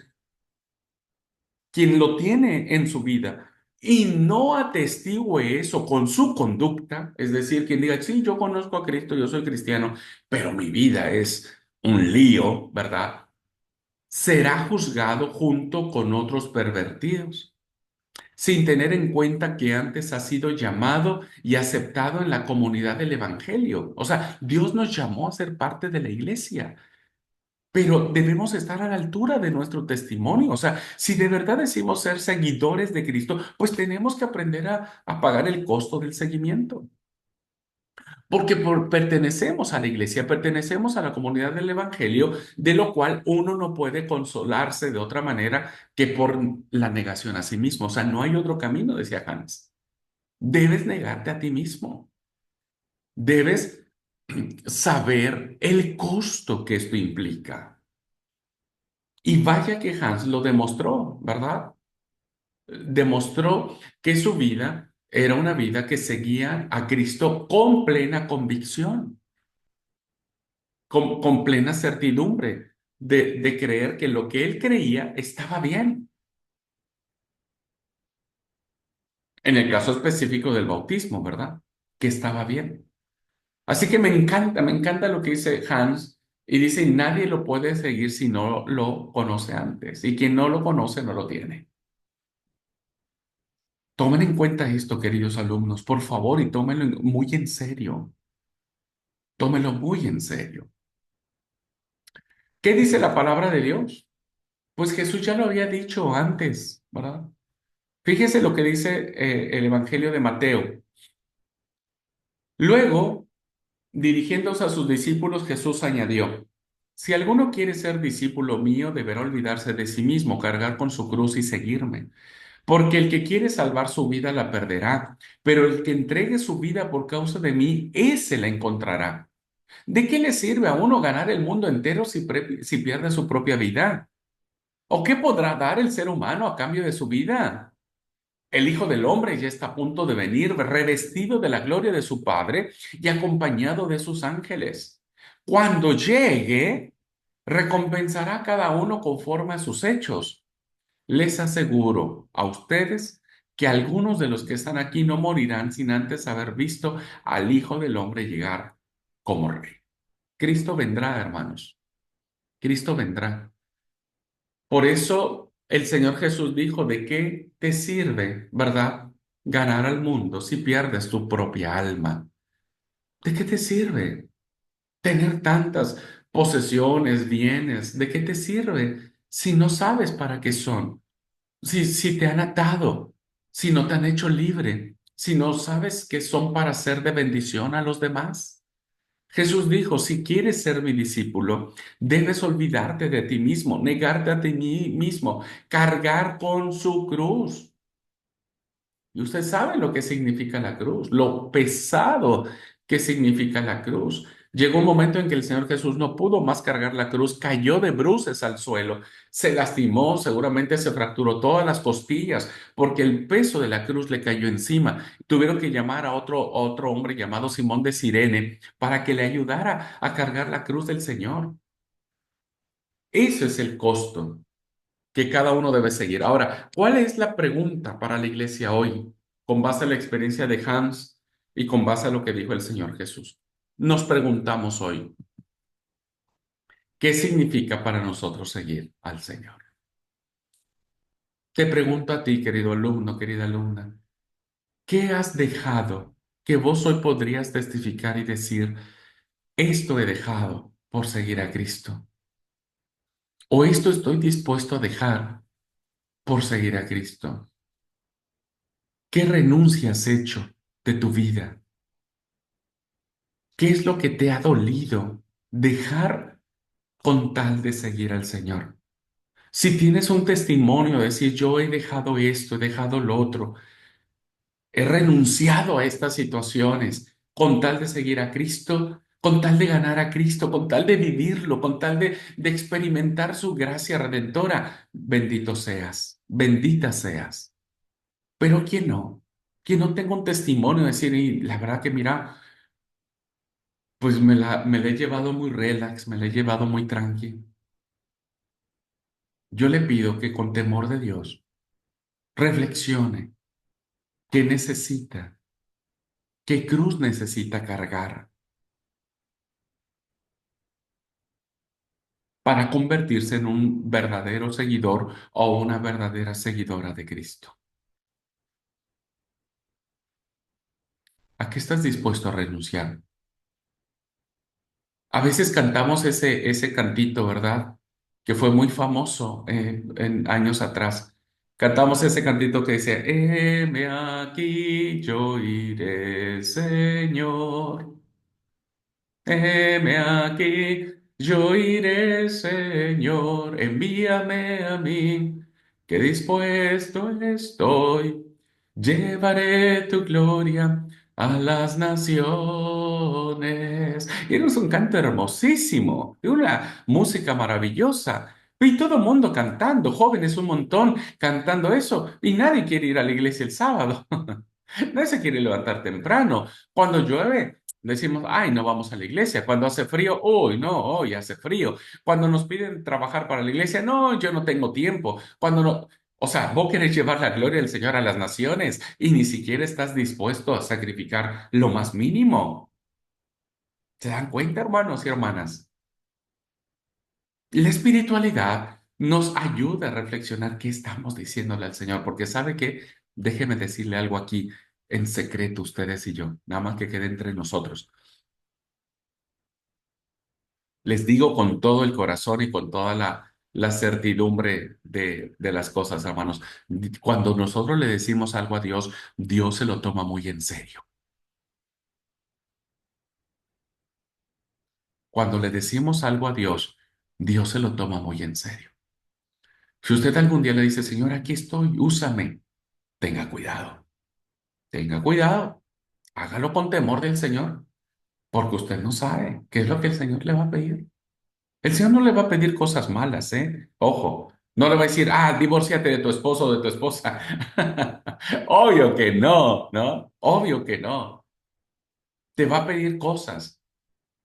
quien lo tiene en su vida, y no atestigue eso con su conducta, es decir, quien diga, sí, yo conozco a Cristo, yo soy cristiano, pero mi vida es un lío, ¿verdad? Será juzgado junto con otros pervertidos, sin tener en cuenta que antes ha sido llamado y aceptado en la comunidad del Evangelio. O sea, Dios nos llamó a ser parte de la iglesia, pero debemos estar a la altura de nuestro testimonio. O sea, si de verdad decimos ser seguidores de Cristo, pues tenemos que aprender a pagar el costo del seguimiento. Porque pertenecemos a la iglesia, pertenecemos a la comunidad del Evangelio, de lo cual uno no puede consolarse de otra manera que por la negación a sí mismo. O sea, no hay otro camino, decía Hans. Debes negarte a ti mismo. Debes saber el costo que esto implica. Y vaya que Hans lo demostró, ¿verdad? Demostró que su vida era una vida que seguía a Cristo con plena convicción, con plena certidumbre de creer que lo que él creía estaba bien. En el caso específico del bautismo, ¿verdad? Que estaba bien. Así que me encanta lo que dice Hans y dice, nadie lo puede seguir si no lo conoce antes. Y quien no lo conoce no lo tiene. Tomen en cuenta esto, queridos alumnos, por favor, y tómenlo muy en serio. Tómenlo muy en serio. ¿Qué dice la palabra de Dios? Pues Jesús ya lo había dicho antes, ¿verdad? Fíjese lo que dice el Evangelio de Mateo. Luego, dirigiéndose a sus discípulos, Jesús añadió, si alguno quiere ser discípulo mío, deberá olvidarse de sí mismo, cargar con su cruz y seguirme. Porque el que quiere salvar su vida la perderá, pero el que entregue su vida por causa de mí, ese la encontrará. ¿De qué le sirve a uno ganar el mundo entero si pierde su propia vida? ¿O qué podrá dar el ser humano a cambio de su vida? El Hijo del Hombre ya está a punto de venir revestido de la gloria de su Padre y acompañado de sus ángeles. Cuando llegue, recompensará a cada uno conforme a sus hechos. Les aseguro a ustedes que algunos de los que están aquí no morirán sin antes haber visto al Hijo del Hombre llegar como rey. Cristo vendrá, hermanos. Cristo vendrá. Por eso el Señor Jesús dijo, ¿de qué te sirve, verdad, ganar al mundo si pierdes tu propia alma? ¿De qué te sirve tener tantas posesiones, bienes? ¿De qué te sirve si no sabes para qué son? Si te han atado, si no te han hecho libre, si no sabes que son para ser de bendición a los demás. Jesús dijo, si quieres ser mi discípulo, debes olvidarte de ti mismo, negarte a ti mismo, cargar con su cruz. Y usted sabe lo que significa la cruz, lo pesado que significa la cruz. Llegó un momento en que el Señor Jesús no pudo más cargar la cruz, cayó de bruces al suelo, se lastimó, seguramente se fracturó todas las costillas, porque el peso de la cruz le cayó encima. Tuvieron que llamar a otro hombre llamado Simón de Cirene para que le ayudara a cargar la cruz del Señor. Ese es el costo que cada uno debe seguir. Ahora, ¿cuál es la pregunta para la iglesia hoy, con base a la experiencia de Hans y con base a lo que dijo el Señor Jesús? Nos preguntamos hoy, ¿qué significa para nosotros seguir al Señor? Te pregunto a ti, querido alumno, querida alumna, ¿qué has dejado que vos hoy podrías testificar y decir, esto he dejado por seguir a Cristo? ¿O esto estoy dispuesto a dejar por seguir a Cristo? ¿Qué renuncia has hecho de tu vida? ¿Qué es lo que te ha dolido dejar con tal de seguir al Señor? Si tienes un testimonio de decir, yo he dejado esto, he dejado lo otro, he renunciado a estas situaciones con tal de seguir a Cristo, con tal de ganar a Cristo, con tal de vivirlo, con tal de experimentar su gracia redentora, bendito seas, bendita seas. Pero ¿quién no? ¿Quién no tenga un testimonio de decir, y la verdad que mira, pues me la he llevado muy relax, me la he llevado muy tranqui. Yo le pido que con temor de Dios reflexione, ¿Qué necesita? ¿Qué cruz necesita cargar para convertirse en un verdadero seguidor o una verdadera seguidora de Cristo? ¿A qué estás dispuesto a renunciar? A veces cantamos ese cantito, ¿verdad? Que fue muy famoso en años atrás. Cantamos ese cantito que dice, heme aquí, yo iré, Señor. Heme aquí, yo iré, Señor, envíame a mí, que dispuesto estoy, llevaré tu gloria a las naciones. Y es un canto hermosísimo, y una música maravillosa. Y todo el mundo cantando, jóvenes un montón cantando eso, y nadie quiere ir a la iglesia el sábado. Nadie se quiere levantar temprano. Cuando llueve, decimos, ay, no vamos a la iglesia. Cuando hace frío, uy, no, hoy hace frío. Cuando nos piden trabajar para la iglesia, no, yo no tengo tiempo. Cuando no, o sea, vos querés llevar la gloria del Señor a las naciones y ni siquiera estás dispuesto a sacrificar lo más mínimo. ¿Se dan cuenta, hermanos y hermanas? La espiritualidad nos ayuda a reflexionar qué estamos diciéndole al Señor, porque sabe que, déjeme decirle algo aquí en secreto, ustedes y yo, nada más que quede entre nosotros. Les digo con todo el corazón y con toda la certidumbre de las cosas, hermanos. Cuando nosotros le decimos algo a Dios, Dios se lo toma muy en serio. Cuando le decimos algo a Dios, Dios se lo toma muy en serio. Si usted algún día le dice, Señor, aquí estoy, úsame, tenga cuidado, tenga cuidado, hágalo con temor del Señor, porque usted no sabe qué es lo que el Señor le va a pedir. El Señor no le va a pedir cosas malas, ¿eh? Ojo, no le va a decir, ah, divórciate de tu esposo o de tu esposa. Obvio que no, ¿no? Obvio que no. Te va a pedir cosas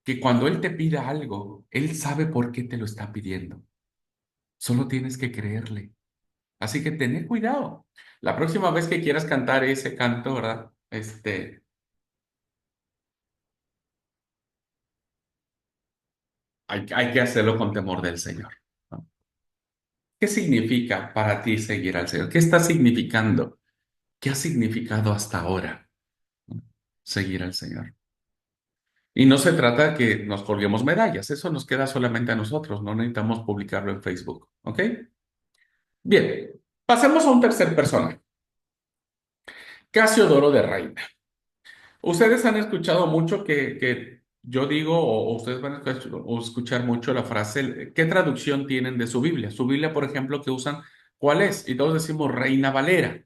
que cuando Él te pida algo, Él sabe por qué te lo está pidiendo. Solo tienes que creerle. Así que tener cuidado. La próxima vez que quieras cantar ese canto, ¿verdad? Hay que hacerlo con temor del Señor, ¿no? ¿Qué significa para ti seguir al Señor? ¿Qué está significando? ¿Qué ha significado hasta ahora, ¿no? Seguir al Señor? Y no se trata de que nos colguemos medallas, eso nos queda solamente a nosotros, no necesitamos publicarlo en Facebook, ¿ok? Bien, pasemos a un tercer personaje, Casiodoro de Reina. Ustedes han escuchado mucho que yo digo, o ustedes van a escuchar mucho la frase, ¿qué traducción tienen de su Biblia? Su Biblia, por ejemplo, que usan, ¿cuál es? Y todos decimos Reina Valera,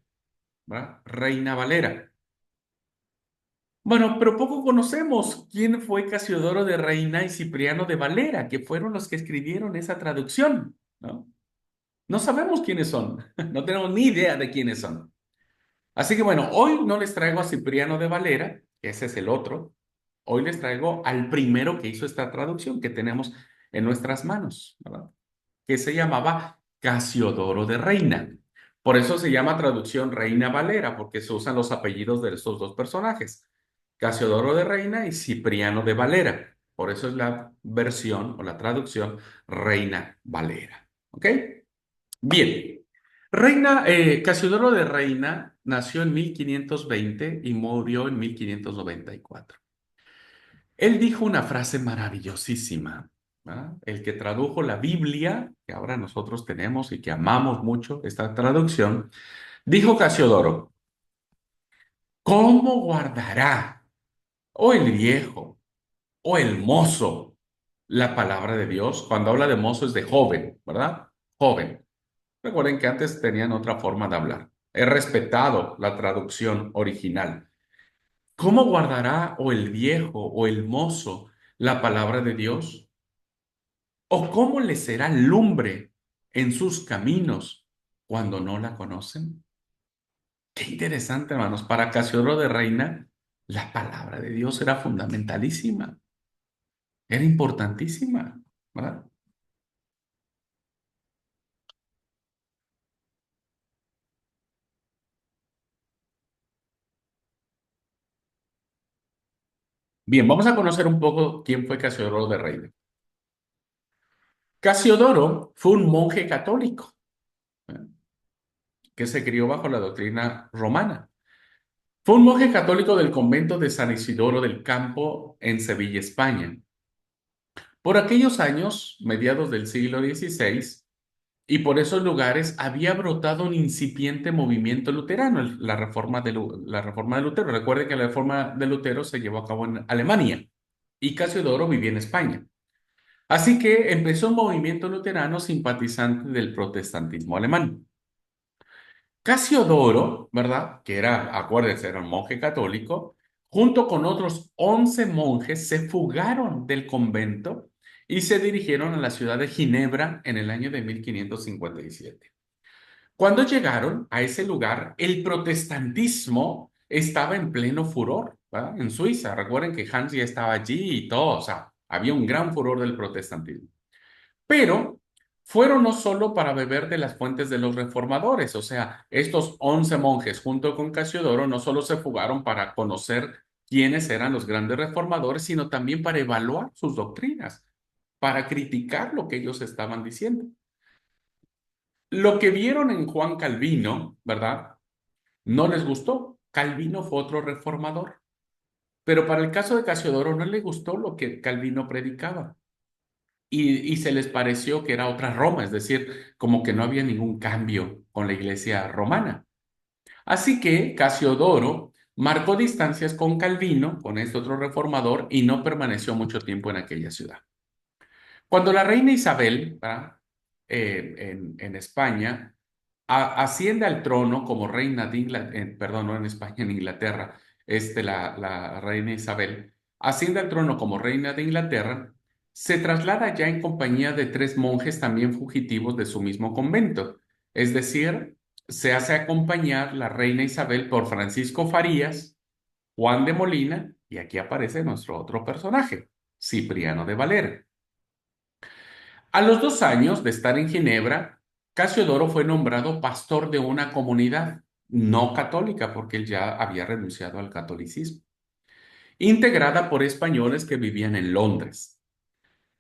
¿verdad? Reina Valera. Bueno, pero poco conocemos quién fue Casiodoro de Reina y Cipriano de Valera, que fueron los que escribieron esa traducción, ¿no? No sabemos quiénes son, no tenemos ni idea de quiénes son. Así que bueno, hoy no les traigo a Cipriano de Valera, ese es el otro. Hoy les traigo al primero que hizo esta traducción que tenemos en nuestras manos, ¿verdad? Que se llamaba Casiodoro de Reina. Por eso se llama traducción Reina Valera, porque se usan los apellidos de estos dos personajes, Casiodoro de Reina y Cipriano de Valera. Por eso es la versión o la traducción Reina Valera. ¿Ok? Bien. Casiodoro de Reina nació en 1520 y murió en 1594. Él dijo una frase maravillosísima, ¿verdad? El que tradujo la Biblia, que ahora nosotros tenemos y que amamos mucho esta traducción, dijo Casiodoro, ¿cómo guardará o el viejo o el mozo la palabra de Dios? Cuando habla de mozo es de joven, ¿verdad? Joven. Recuerden que antes tenían otra forma de hablar. He respetado la traducción original. ¿Cómo guardará o el viejo o el mozo la palabra de Dios? ¿O cómo le será lumbre en sus caminos cuando no la conocen? Qué interesante, hermanos. Para Casiodoro de Reina, la palabra de Dios era fundamentalísima, era importantísima, ¿verdad? Bien, vamos a conocer un poco quién fue Casiodoro de Reina. Casiodoro fue un monje católico, ¿eh? Que se crió bajo la doctrina romana. Fue un monje católico del convento de San Isidoro del Campo en Sevilla, España. Por aquellos años, mediados del siglo XVI, y por esos lugares había brotado un incipiente movimiento luterano, la reforma de Lutero. Recuerde que la reforma de Lutero se llevó a cabo en Alemania y Casiodoro vivía en España. Así que empezó un movimiento luterano simpatizante del protestantismo alemán. Casiodoro, ¿verdad? Que era, acuérdense, era un monje católico, junto con otros 11 monjes se fugaron del convento y se dirigieron a la ciudad de Ginebra en el año de 1557. Cuando llegaron a ese lugar, el protestantismo estaba en pleno furor, ¿verdad? En Suiza. Recuerden que Hans ya estaba allí y todo, o sea, había un gran furor del protestantismo. Pero fueron no solo para beber de las fuentes de los reformadores, o sea, estos 11 monjes junto con Casiodoro no solo se fugaron para conocer quiénes eran los grandes reformadores, sino también para evaluar sus doctrinas, para criticar lo que ellos estaban diciendo. Lo que vieron en Juan Calvino, ¿verdad? No les gustó. Calvino fue otro reformador, pero para el caso de Casiodoro no le gustó lo que Calvino predicaba. Y se les pareció que era otra Roma, es decir, como que no había ningún cambio con la iglesia romana. Así que Casiodoro marcó distancias con Calvino, con este otro reformador, y no permaneció mucho tiempo en aquella ciudad. Cuando la reina Isabel, ¿verdad? En España, asciende al trono como reina de Inglaterra, perdón, no en España, en Inglaterra, la reina Isabel, asciende al trono como reina de Inglaterra, se traslada ya en compañía de tres monjes también fugitivos de su mismo convento. Es decir, se hace acompañar la reina Isabel por Francisco Farías, Juan de Molina, y aquí aparece nuestro otro personaje, Cipriano de Valera. A los 2 años de estar en Ginebra, Casiodoro fue nombrado pastor de una comunidad no católica, porque él ya había renunciado al catolicismo, integrada por españoles que vivían en Londres.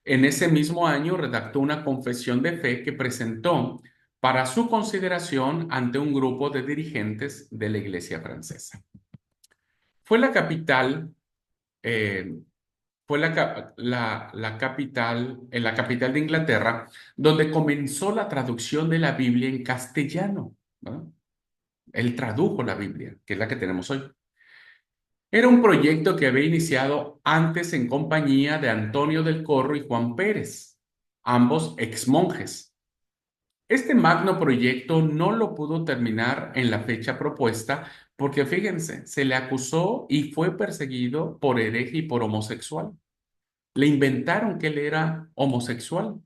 En ese mismo año redactó una confesión de fe que presentó para su consideración ante un grupo de dirigentes de la Iglesia francesa. Fue la capital eh, fue la capital, en la capital de Inglaterra, donde comenzó la traducción de la Biblia en castellano, ¿no? Él tradujo la Biblia, que es la que tenemos hoy. Era un proyecto que había iniciado antes en compañía de Antonio del Corro y Juan Pérez, ambos exmonjes. Este magno proyecto no lo pudo terminar en la fecha propuesta porque, fíjense, se le acusó y fue perseguido por hereje y por homosexual. Le inventaron que él era homosexual.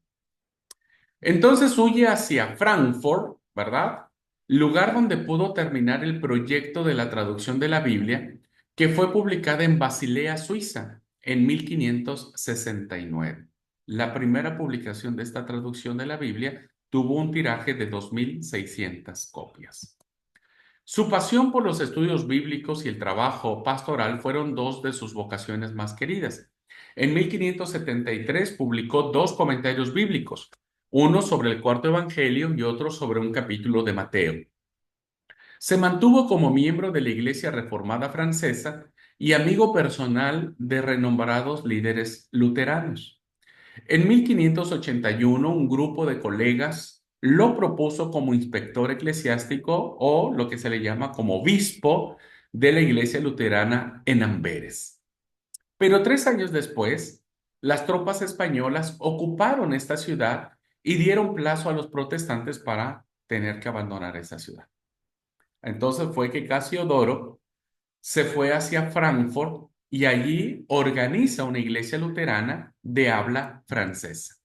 Entonces huye hacia Frankfurt, ¿verdad? Lugar donde pudo terminar el proyecto de la traducción de la Biblia, que fue publicada en Basilea, Suiza, en 1569. La primera publicación de esta traducción de la Biblia tuvo un tiraje de 2600 copias. Su pasión por los estudios bíblicos y el trabajo pastoral fueron dos de sus vocaciones más queridas. En 1573 publicó dos comentarios bíblicos, uno sobre el cuarto evangelio y otro sobre un capítulo de Mateo. Se mantuvo como miembro de la Iglesia Reformada Francesa y amigo personal de renombrados líderes luteranos. En 1581, un grupo de colegas lo propuso como inspector eclesiástico o lo que se le llama como obispo de la iglesia luterana en Amberes. Pero 3 años después, las tropas españolas ocuparon esta ciudad y dieron plazo a los protestantes para tener que abandonar esa ciudad. Entonces fue que Casiodoro se fue hacia Frankfurt y allí organiza una iglesia luterana de habla francesa.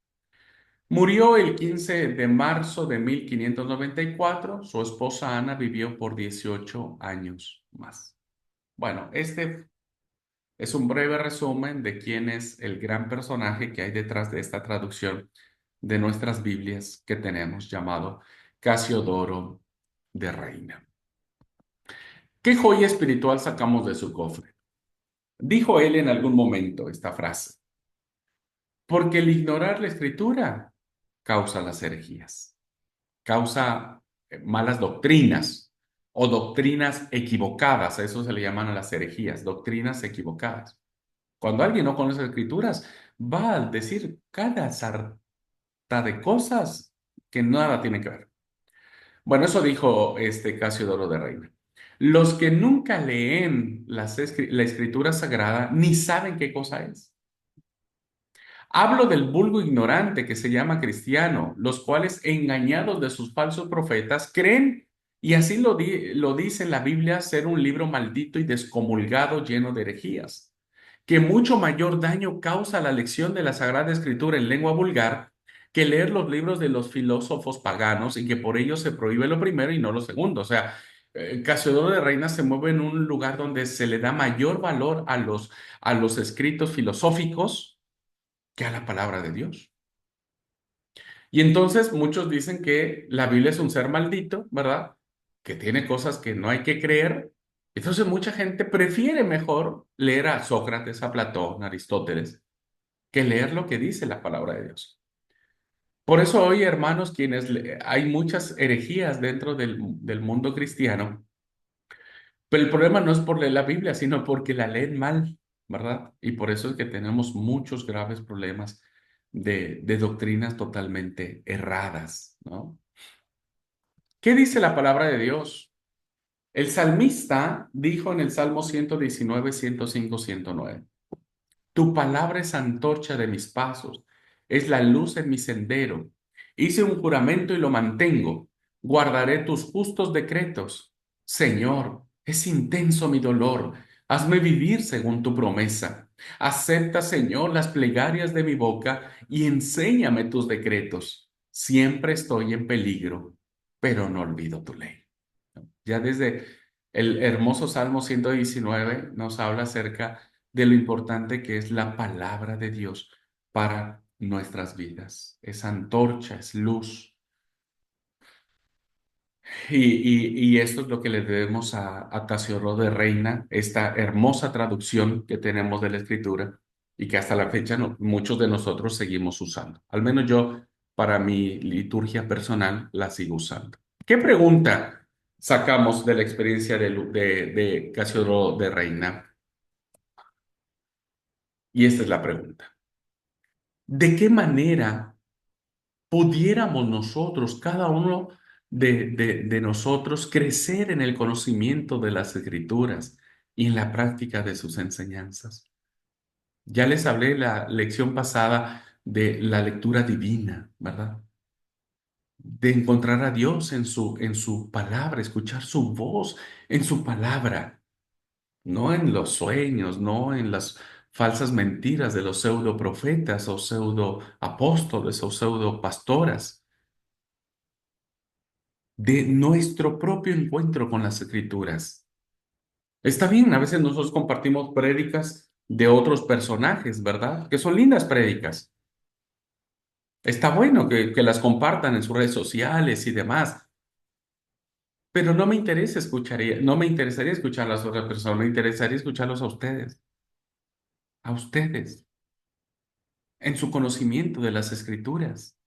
Murió el 15 de marzo de 1594. Su esposa Ana vivió por 18 años más. Bueno, este es un breve resumen de quién es el gran personaje que hay detrás de esta traducción de nuestras Biblias que tenemos, llamado Casiodoro de Reina. ¿Qué joya espiritual sacamos de su cofre? Dijo él en algún momento esta frase, porque el ignorar la escritura causa las herejías, causa malas doctrinas o doctrinas equivocadas, a eso se le llaman a las herejías, doctrinas equivocadas. Cuando alguien no conoce las escrituras, va a decir cada sarta de cosas que nada tiene que ver. Bueno, eso dijo este Casiodoro de Reina. Los que nunca leen la escritura sagrada ni saben qué cosa es. Hablo del vulgo ignorante que se llama cristiano, los cuales, engañados de sus falsos profetas, creen, y así lo dice en la Biblia, ser un libro maldito y descomulgado lleno de herejías, que mucho mayor daño causa la lección de la Sagrada Escritura en lengua vulgar que leer los libros de los filósofos paganos y que por ello se prohíbe lo primero y no lo segundo. O sea, Casiodoro de Reina se mueve en un lugar donde se le da mayor valor a los escritos filosóficos que a la palabra de Dios. Y entonces muchos dicen que la Biblia es un ser maldito, ¿verdad? Que tiene cosas que no hay que creer. Entonces mucha gente prefiere mejor leer a Sócrates, a Platón, a Aristóteles, que leer lo que dice la palabra de Dios. Por eso hoy, hermanos, hay muchas herejías dentro del mundo cristiano, pero el problema no es por leer la Biblia, sino porque la leen mal, ¿verdad? Y por eso es que tenemos muchos graves problemas de doctrinas totalmente erradas, ¿no? ¿Qué dice la palabra de Dios? El salmista dijo en el Salmo 119, 105, 109: Tu palabra es antorcha de mis pasos, es la luz en mi sendero. Hice un juramento y lo mantengo. Guardaré tus justos decretos. Señor, es intenso mi dolor. Hazme vivir según tu promesa. Acepta, Señor, las plegarias de mi boca y enséñame tus decretos. Siempre estoy en peligro, pero no olvido tu ley. Ya desde el hermoso Salmo 119 nos habla acerca de lo importante que es la palabra de Dios para nuestras vidas. Es antorcha, es luz. Y esto es lo que le debemos a Tassiodoro de Reina, esta hermosa traducción que tenemos de la Escritura y que hasta la fecha muchos de nosotros seguimos usando. Al menos yo, para mi liturgia personal, la sigo usando. ¿Qué pregunta sacamos de la experiencia de Casiodoro de Reina? Y esta es la pregunta. ¿De qué manera pudiéramos nosotros, cada uno de nosotros, crecer en el conocimiento de las Escrituras y en la práctica de sus enseñanzas? Ya les hablé la lección pasada de la lectura divina, ¿verdad? De encontrar a Dios en su palabra, escuchar su voz en su palabra, no en los sueños, no en las falsas mentiras de los pseudo profetas o pseudo apóstoles o pseudo pastoras, de nuestro propio encuentro con las escrituras. Está bien, a veces nosotros compartimos prédicas de otros personajes, ¿verdad? Que son lindas prédicas. Está bueno que las compartan en sus redes sociales y demás, pero no me interesaría escuchar a las otras personas, me interesaría escucharlos a ustedes, en su conocimiento de las escrituras.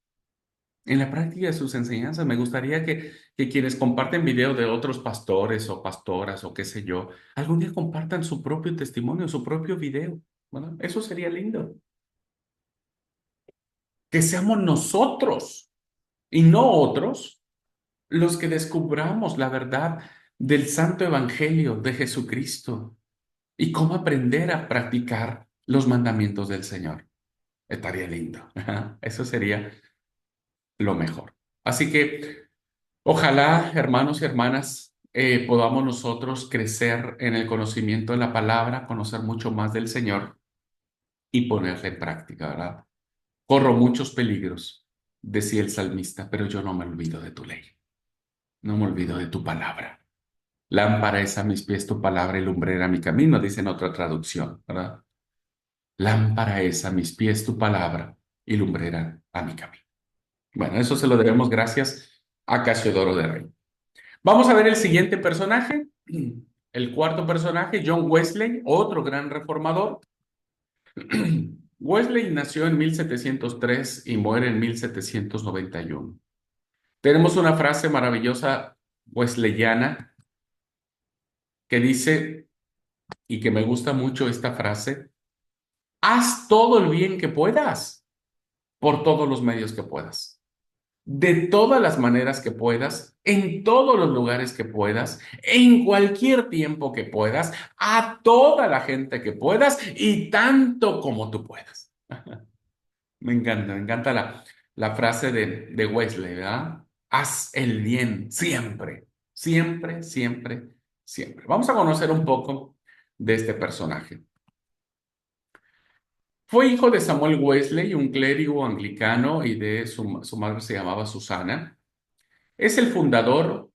En la práctica de sus enseñanzas, me gustaría que quienes comparten videos de otros pastores o pastoras o qué sé yo, algún día compartan su propio testimonio, su propio video. Bueno, eso sería lindo. Que seamos nosotros y no otros los que descubramos la verdad del Santo Evangelio de Jesucristo y cómo aprender a practicar los mandamientos del Señor. Estaría lindo. Eso sería lo mejor. Así que ojalá, hermanos y hermanas, podamos nosotros crecer en el conocimiento de la palabra, conocer mucho más del Señor y ponerla en práctica, ¿verdad? Corro muchos peligros, decía el salmista, pero yo no me olvido de tu ley, no me olvido de tu palabra. Lámpara es a mis pies tu palabra y lumbrera mi camino, dice en otra traducción, ¿verdad? Lámpara es a mis pies tu palabra y lumbrera a mi camino. Bueno, eso se lo debemos gracias a Casiodoro de Rey. Vamos a ver el siguiente personaje. El cuarto personaje, John Wesley, otro gran reformador. Wesley nació en 1703 y muere en 1791. Tenemos una frase maravillosa wesleyana que dice, y que me gusta mucho esta frase: haz todo el bien que puedas por todos los medios que puedas, de todas las maneras que puedas, en todos los lugares que puedas, en cualquier tiempo que puedas, a toda la gente que puedas y tanto como tú puedas. Me encanta la frase de Wesley, ¿verdad? Haz el bien siempre, siempre, siempre, siempre. Vamos a conocer un poco de este personaje. Fue hijo de Samuel Wesley, un clérigo anglicano, y de su madre se llamaba Susana. Es el fundador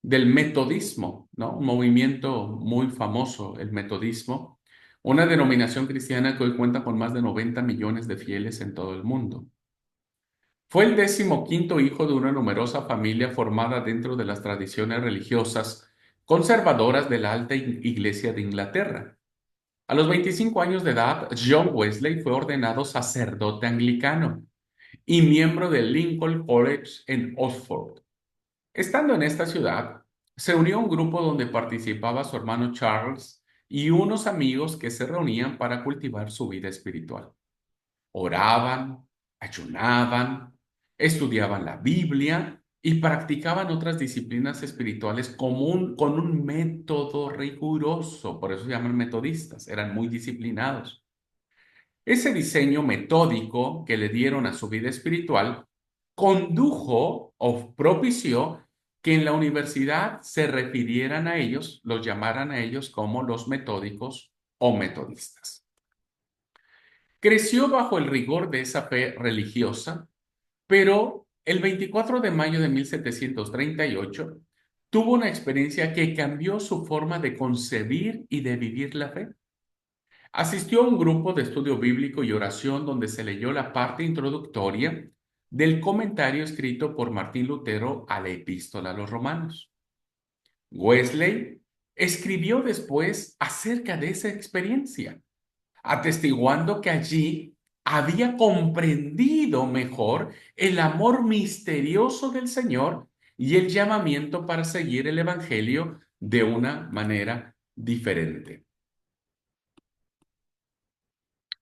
del metodismo, ¿no? Un movimiento muy famoso, el metodismo, una denominación cristiana que hoy cuenta con más de 90 millones de fieles en todo el mundo. Fue el 15º hijo de una numerosa familia formada dentro de las tradiciones religiosas conservadoras de la alta iglesia de Inglaterra. A los 25 años de edad, John Wesley fue ordenado sacerdote anglicano y miembro del Lincoln College en Oxford. Estando en esta ciudad, se unió a un grupo donde participaba su hermano Charles y unos amigos que se reunían para cultivar su vida espiritual. Oraban, ayunaban, estudiaban la Biblia y practicaban otras disciplinas espirituales con un método riguroso. Por eso se llaman metodistas, eran muy disciplinados. Ese diseño metódico que le dieron a su vida espiritual condujo o propició que en la universidad se refirieran a ellos, los llamaran a ellos como los metódicos o metodistas. Creció bajo el rigor de esa fe religiosa, pero el 24 de mayo de 1738 tuvo una experiencia que cambió su forma de concebir y de vivir la fe. Asistió a un grupo de estudio bíblico y oración donde se leyó la parte introductoria del comentario escrito por Martín Lutero a la Epístola a los Romanos. Wesley escribió después acerca de esa experiencia, atestiguando que allí había comprendido mejor el amor misterioso del Señor y el llamamiento para seguir el Evangelio de una manera diferente.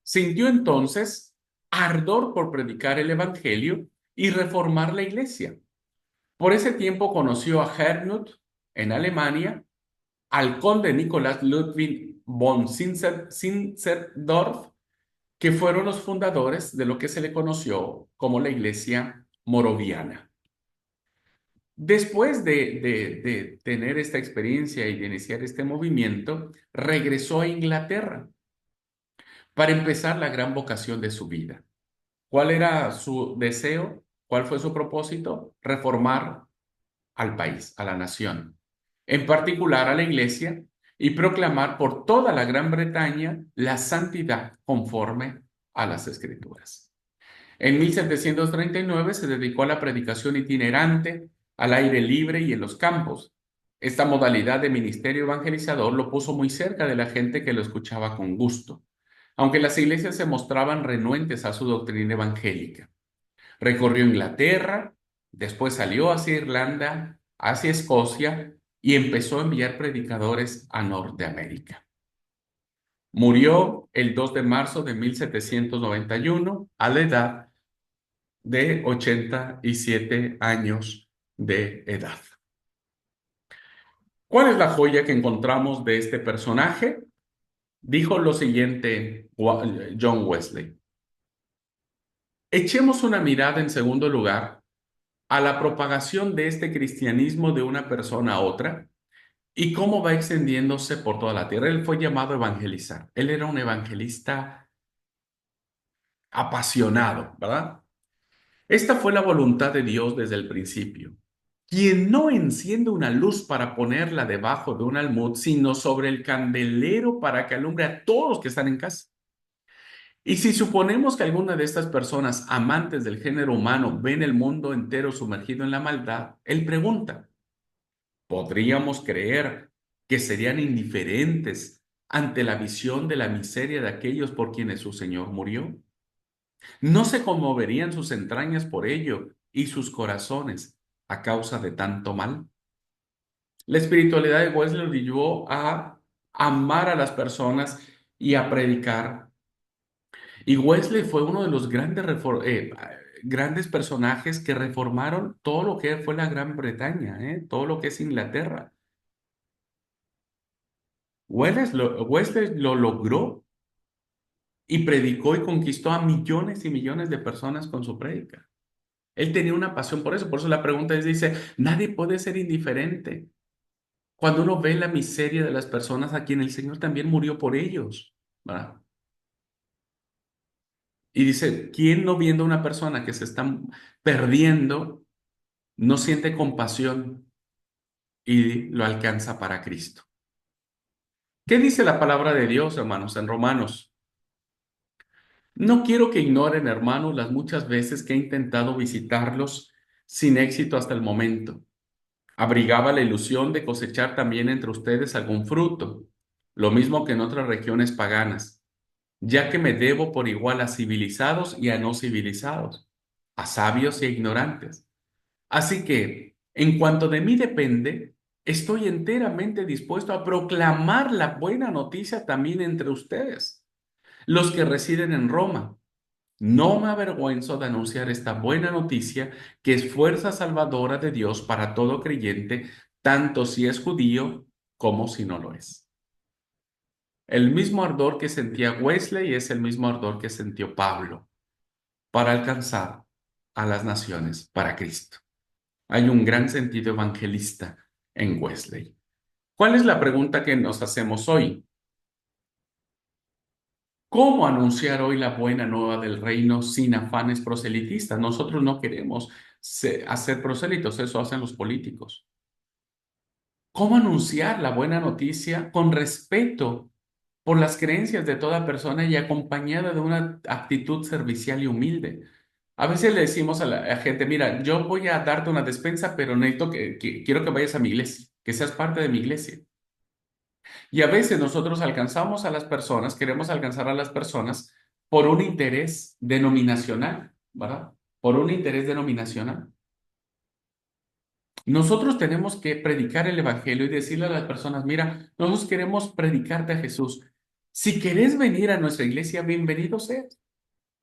Sintió entonces ardor por predicar el Evangelio y reformar la iglesia. Por ese tiempo conoció a Herrnhut en Alemania, al conde Nicolás Ludwig von Zinzendorf, que fueron los fundadores de lo que se le conoció como la Iglesia Moraviana. Después de tener esta experiencia y de iniciar este movimiento, regresó a Inglaterra para empezar la gran vocación de su vida. ¿Cuál era su deseo? ¿Cuál fue su propósito? Reformar al país, a la nación, en particular a la iglesia, y proclamar por toda la Gran Bretaña la santidad conforme a las Escrituras. En 1739 se dedicó a la predicación itinerante, al aire libre y en los campos. Esta modalidad de ministerio evangelizador lo puso muy cerca de la gente que lo escuchaba con gusto, aunque las iglesias se mostraban renuentes a su doctrina evangélica. Recorrió Inglaterra, después salió hacia Irlanda, hacia Escocia y empezó a enviar predicadores a Norteamérica. Murió el 2 de marzo de 1791 a la edad de 87 años de edad. ¿Cuál es la joya que encontramos de este personaje? Dijo lo siguiente John Wesley: echemos una mirada en segundo lugar a la propagación de este cristianismo de una persona a otra y cómo va extendiéndose por toda la tierra. Él fue llamado a evangelizar. Él era un evangelista apasionado, ¿verdad? Esta fue la voluntad de Dios desde el principio. Quien no enciende una luz para ponerla debajo de un almud, sino sobre el candelero para que alumbre a todos los que están en casa. Y si suponemos que alguna de estas personas amantes del género humano ven el mundo entero sumergido en la maldad, él pregunta: ¿podríamos creer que serían indiferentes ante la visión de la miseria de aquellos por quienes su Señor murió. No se conmoverían sus entrañas por ello y sus corazones a causa de tanto mal. La espiritualidad de Wesley lo llevó a amar a las personas y a predicar. Y Wesley fue uno de los grandes personajes que reformaron todo lo que fue la Gran Bretaña, todo lo que es Inglaterra. Wesley lo logró y predicó y conquistó a millones y millones de personas con su prédica. Él tenía una pasión por eso la pregunta es, dice, nadie puede ser indiferente cuando uno ve la miseria de las personas a quien el Señor también murió por ellos, ¿verdad? Y dice, ¿quién no viendo a una persona que se está perdiendo, no siente compasión y lo alcanza para Cristo? ¿Qué dice la palabra de Dios, hermanos, en Romanos? No quiero que ignoren, hermanos, las muchas veces que he intentado visitarlos sin éxito hasta el momento. Abrigaba la ilusión de cosechar también entre ustedes algún fruto, lo mismo que en otras regiones paganas, ya que me debo por igual a civilizados y a no civilizados, a sabios y a ignorantes. Así que, en cuanto de mí depende, estoy enteramente dispuesto a proclamar la buena noticia también entre ustedes, los que residen en Roma. No me avergüenzo de anunciar esta buena noticia, que es fuerza salvadora de Dios para todo creyente, tanto si es judío como si no lo es. El mismo ardor que sentía Wesley es el mismo ardor que sintió Pablo para alcanzar a las naciones para Cristo. Hay un gran sentido evangelista en Wesley. ¿Cuál es la pregunta que nos hacemos hoy? ¿Cómo anunciar hoy la buena nueva del reino sin afanes proselitistas? Nosotros no queremos hacer prosélitos, eso hacen los políticos. ¿Cómo anunciar la buena noticia con respeto por las creencias de toda persona y acompañada de una actitud servicial y humilde? A veces le decimos a la gente, mira, yo voy a darte una despensa, pero necesito quiero que vayas a mi iglesia, que seas parte de mi iglesia. Y a veces nosotros alcanzamos a las personas, queremos alcanzar a las personas por un interés denominacional, ¿verdad? Por un interés denominacional. Nosotros tenemos que predicar el evangelio y decirle a las personas, mira, nosotros queremos predicarte a Jesús. Si querés venir a nuestra iglesia, bienvenido seas.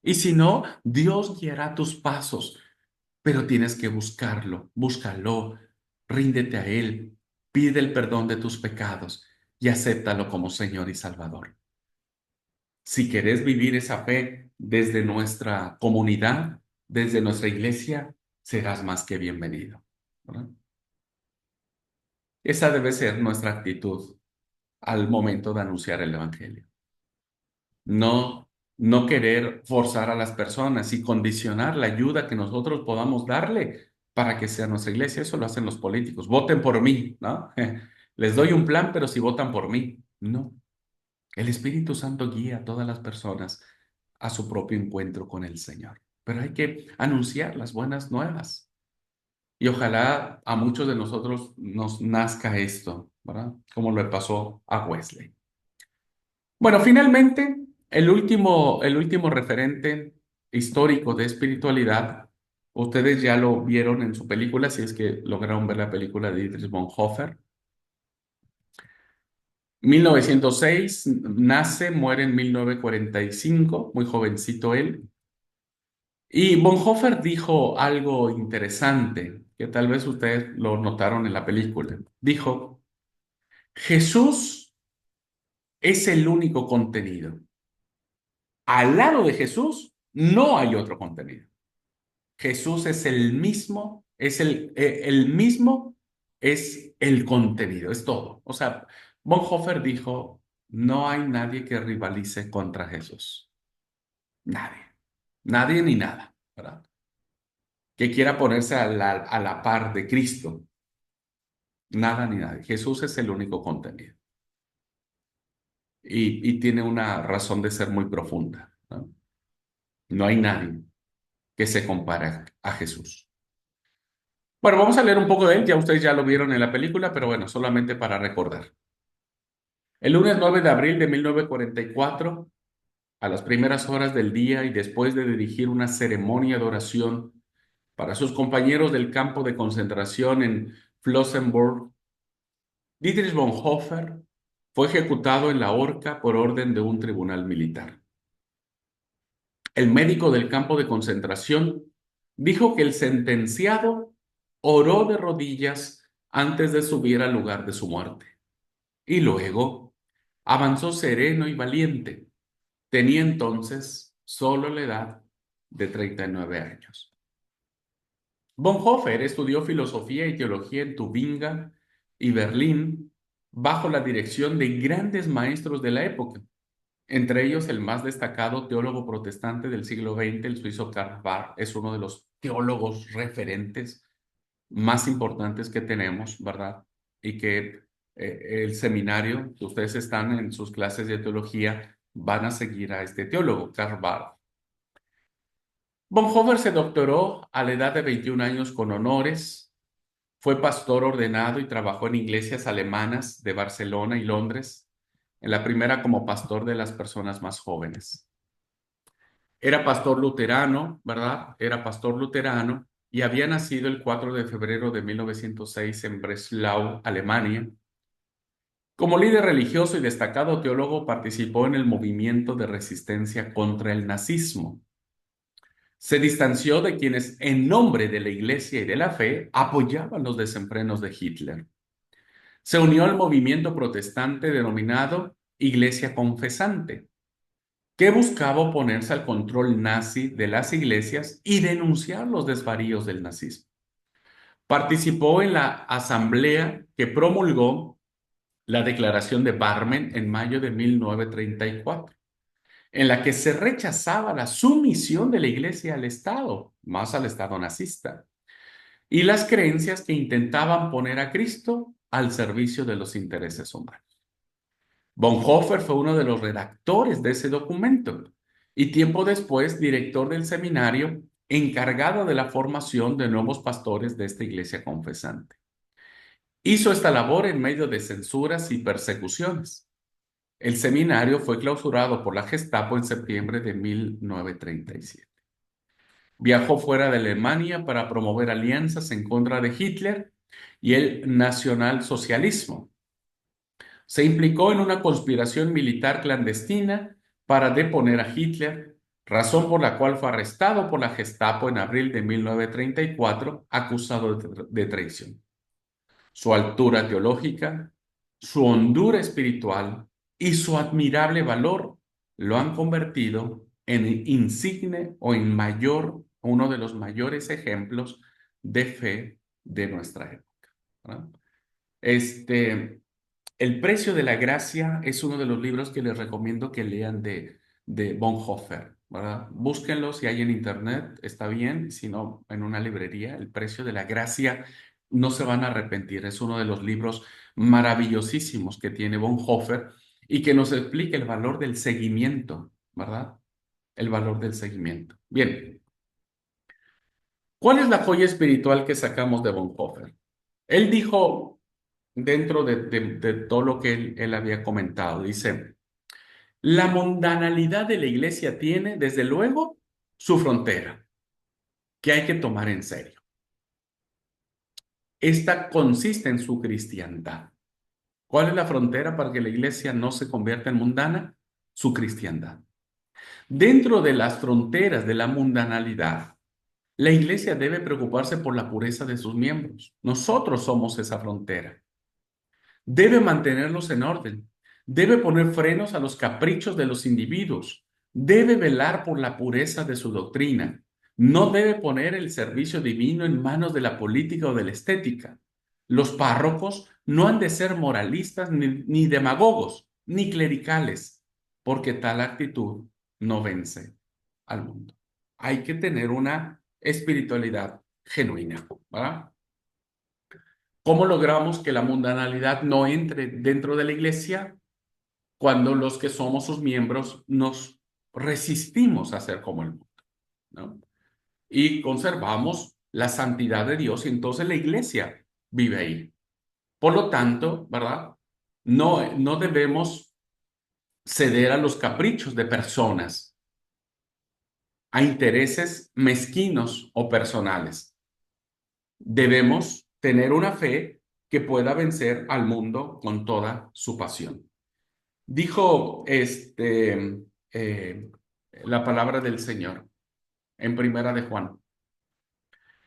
Y si no, Dios guiará tus pasos, pero tienes que buscarlo, búscalo, ríndete a Él, pide el perdón de tus pecados y acéptalo como Señor y Salvador. Si querés vivir esa fe desde nuestra comunidad, desde nuestra iglesia, serás más que bienvenido, ¿verdad? Esa debe ser nuestra actitud al momento de anunciar el Evangelio. No, no querer forzar a las personas y condicionar la ayuda que nosotros podamos darle para que sea nuestra iglesia. Eso lo hacen los políticos. Voten por mí, ¿no? Les doy un plan, pero si votan por mí, no. El Espíritu Santo guía a todas las personas a su propio encuentro con el Señor. Pero hay que anunciar las buenas nuevas. Y ojalá a muchos de nosotros nos nazca esto, ¿verdad? Como le pasó a Wesley. Bueno, finalmente, el último referente histórico de espiritualidad, ustedes ya lo vieron en su película, si es que lograron ver la película de Dietrich Bonhoeffer. 1906, nace, muere en 1945, muy jovencito él. Y Bonhoeffer dijo algo interesante, que tal vez ustedes lo notaron en la película. Dijo, Jesús es el único contenido. Al lado de Jesús no hay otro contenido. Jesús es el mismo, el mismo es el contenido, es todo. O sea, Bonhoeffer dijo, no hay nadie que rivalice contra Jesús. Nadie. Nadie ni nada, ¿verdad? Que quiera ponerse a la par de Cristo. Nada ni nadie. Jesús es el único contenido. Y tiene una razón de ser muy profunda, ¿no? No hay nadie que se compare a Jesús. Bueno, vamos a leer un poco de él, ya ustedes ya lo vieron en la película, pero bueno, solamente para recordar. El lunes 9 de abril de 1944, a las primeras horas del día y después de dirigir una ceremonia de oración para sus compañeros del campo de concentración en Flossenbürg, Dietrich Bonhoeffer fue ejecutado en la horca por orden de un tribunal militar. El médico del campo de concentración dijo que el sentenciado oró de rodillas antes de subir al lugar de su muerte y luego avanzó sereno y valiente. Tenía entonces solo la edad de 39 años. Bonhoeffer estudió filosofía y teología en Tubinga y Berlín bajo la dirección de grandes maestros de la época, entre ellos el más destacado teólogo protestante del siglo XX, el suizo Karl Barth. Es uno de los teólogos referentes más importantes que tenemos, ¿verdad? Y que el seminario, que ustedes están en sus clases de teología, van a seguir a este teólogo, Karl Barth. Bonhoeffer se doctoró a la edad de 21 años con honores, fue pastor ordenado y trabajó en iglesias alemanas de Barcelona y Londres, en la primera como pastor de las personas más jóvenes. Era pastor luterano, ¿verdad? Era pastor luterano y había nacido el 4 de febrero de 1906 en Breslau, Alemania. Como líder religioso y destacado teólogo, participó en el movimiento de resistencia contra el nazismo. Se distanció de quienes, en nombre de la Iglesia y de la fe, apoyaban los desenfrenos de Hitler. Se unió al movimiento protestante denominado Iglesia Confesante, que buscaba oponerse al control nazi de las iglesias y denunciar los desvaríos del nazismo. Participó en la asamblea que promulgó la Declaración de Barmen en mayo de 1934, en la que se rechazaba la sumisión de la iglesia al Estado, más al Estado nazista, y las creencias que intentaban poner a Cristo al servicio de los intereses humanos. Bonhoeffer fue uno de los redactores de ese documento y tiempo después director del seminario encargado de la formación de nuevos pastores de esta iglesia confesante. Hizo esta labor en medio de censuras y persecuciones. El seminario fue clausurado por la Gestapo en septiembre de 1937. Viajó fuera de Alemania para promover alianzas en contra de Hitler y el nacionalsocialismo. Se implicó en una conspiración militar clandestina para deponer a Hitler, razón por la cual fue arrestado por la Gestapo en abril de 1934, acusado de traición. Su altura teológica, su hondura espiritual y su admirable valor lo han convertido en insigne o en uno de los mayores ejemplos de fe de nuestra época, ¿verdad? El precio de la gracia es uno de los libros que les recomiendo que lean de Bonhoeffer, ¿verdad? Búsquenlo si hay en internet, está bien, si no, en una librería. El precio de la gracia, no se van a arrepentir. Es uno de los libros maravillosísimos que tiene Bonhoeffer y que nos explica el valor del seguimiento, ¿verdad? El valor del seguimiento. Bien, ¿cuál es la joya espiritual que sacamos de Bonhoeffer? Él dijo, dentro de todo lo que él había comentado, dice, la mundanalidad de la iglesia tiene, desde luego, su frontera, que hay que tomar en serio. Esta consiste en su cristiandad. ¿Cuál es la frontera para que la iglesia no se convierta en mundana? Su cristiandad. Dentro de las fronteras de la mundanalidad, la iglesia debe preocuparse por la pureza de sus miembros. Nosotros somos esa frontera. Debe mantenerlos en orden, debe poner frenos a los caprichos de los individuos, debe velar por la pureza de su doctrina, no debe poner el servicio divino en manos de la política o de la estética. Los párrocos no han de ser moralistas ni demagogos, ni clericales, porque tal actitud no vence al mundo. Hay que tener una espiritualidad genuina, ¿verdad? ¿Cómo logramos que la mundanalidad no entre dentro de la iglesia? Cuando los que somos sus miembros nos resistimos a ser como el mundo, ¿no? Y conservamos la santidad de Dios y entonces la iglesia vive ahí. Por lo tanto, ¿verdad? No debemos ceder a los caprichos de personas, a intereses mezquinos o personales. Debemos tener una fe que pueda vencer al mundo con toda su pasión. Dijo la palabra del Señor en Primera de Juan.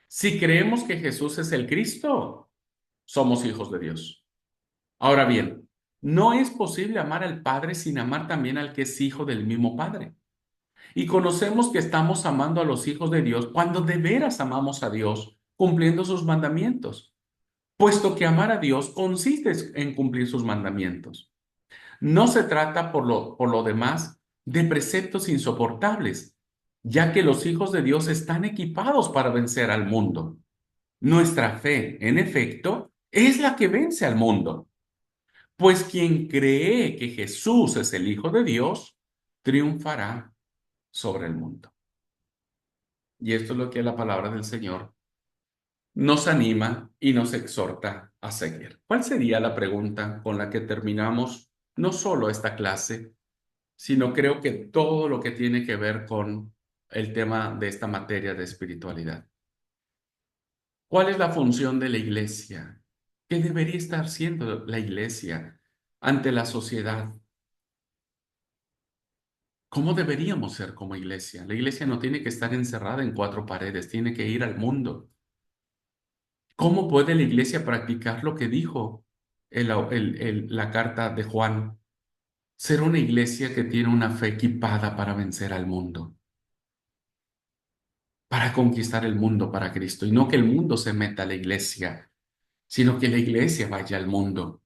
Si creemos que Jesús es el Cristo, somos hijos de Dios. Ahora bien, no es posible amar al Padre sin amar también al que es hijo del mismo Padre. Y conocemos que estamos amando a los hijos de Dios cuando de veras amamos a Dios, cumpliendo sus mandamientos, puesto que amar a Dios consiste en cumplir sus mandamientos. No se trata por lo demás de preceptos insoportables, ya que los hijos de Dios están equipados para vencer al mundo. Nuestra fe, en efecto, es la que vence al mundo, pues quien cree que Jesús es el Hijo de Dios, triunfará sobre el mundo. Y esto es lo que la palabra del Señor nos anima y nos exhorta a seguir. ¿Cuál sería la pregunta con la que terminamos no solo esta clase, sino creo que todo lo que tiene que ver con el tema de esta materia de espiritualidad? ¿Cuál es la función de la iglesia? ¿Qué debería estar siendo la iglesia ante la sociedad? ¿Cómo deberíamos ser como iglesia? La iglesia no tiene que estar encerrada en cuatro paredes, tiene que ir al mundo. ¿Cómo puede la iglesia practicar lo que dijo la carta de Juan? Ser una iglesia que tiene una fe equipada para vencer al mundo, para conquistar el mundo para Cristo. Y no que el mundo se meta a la iglesia, sino que la iglesia vaya al mundo.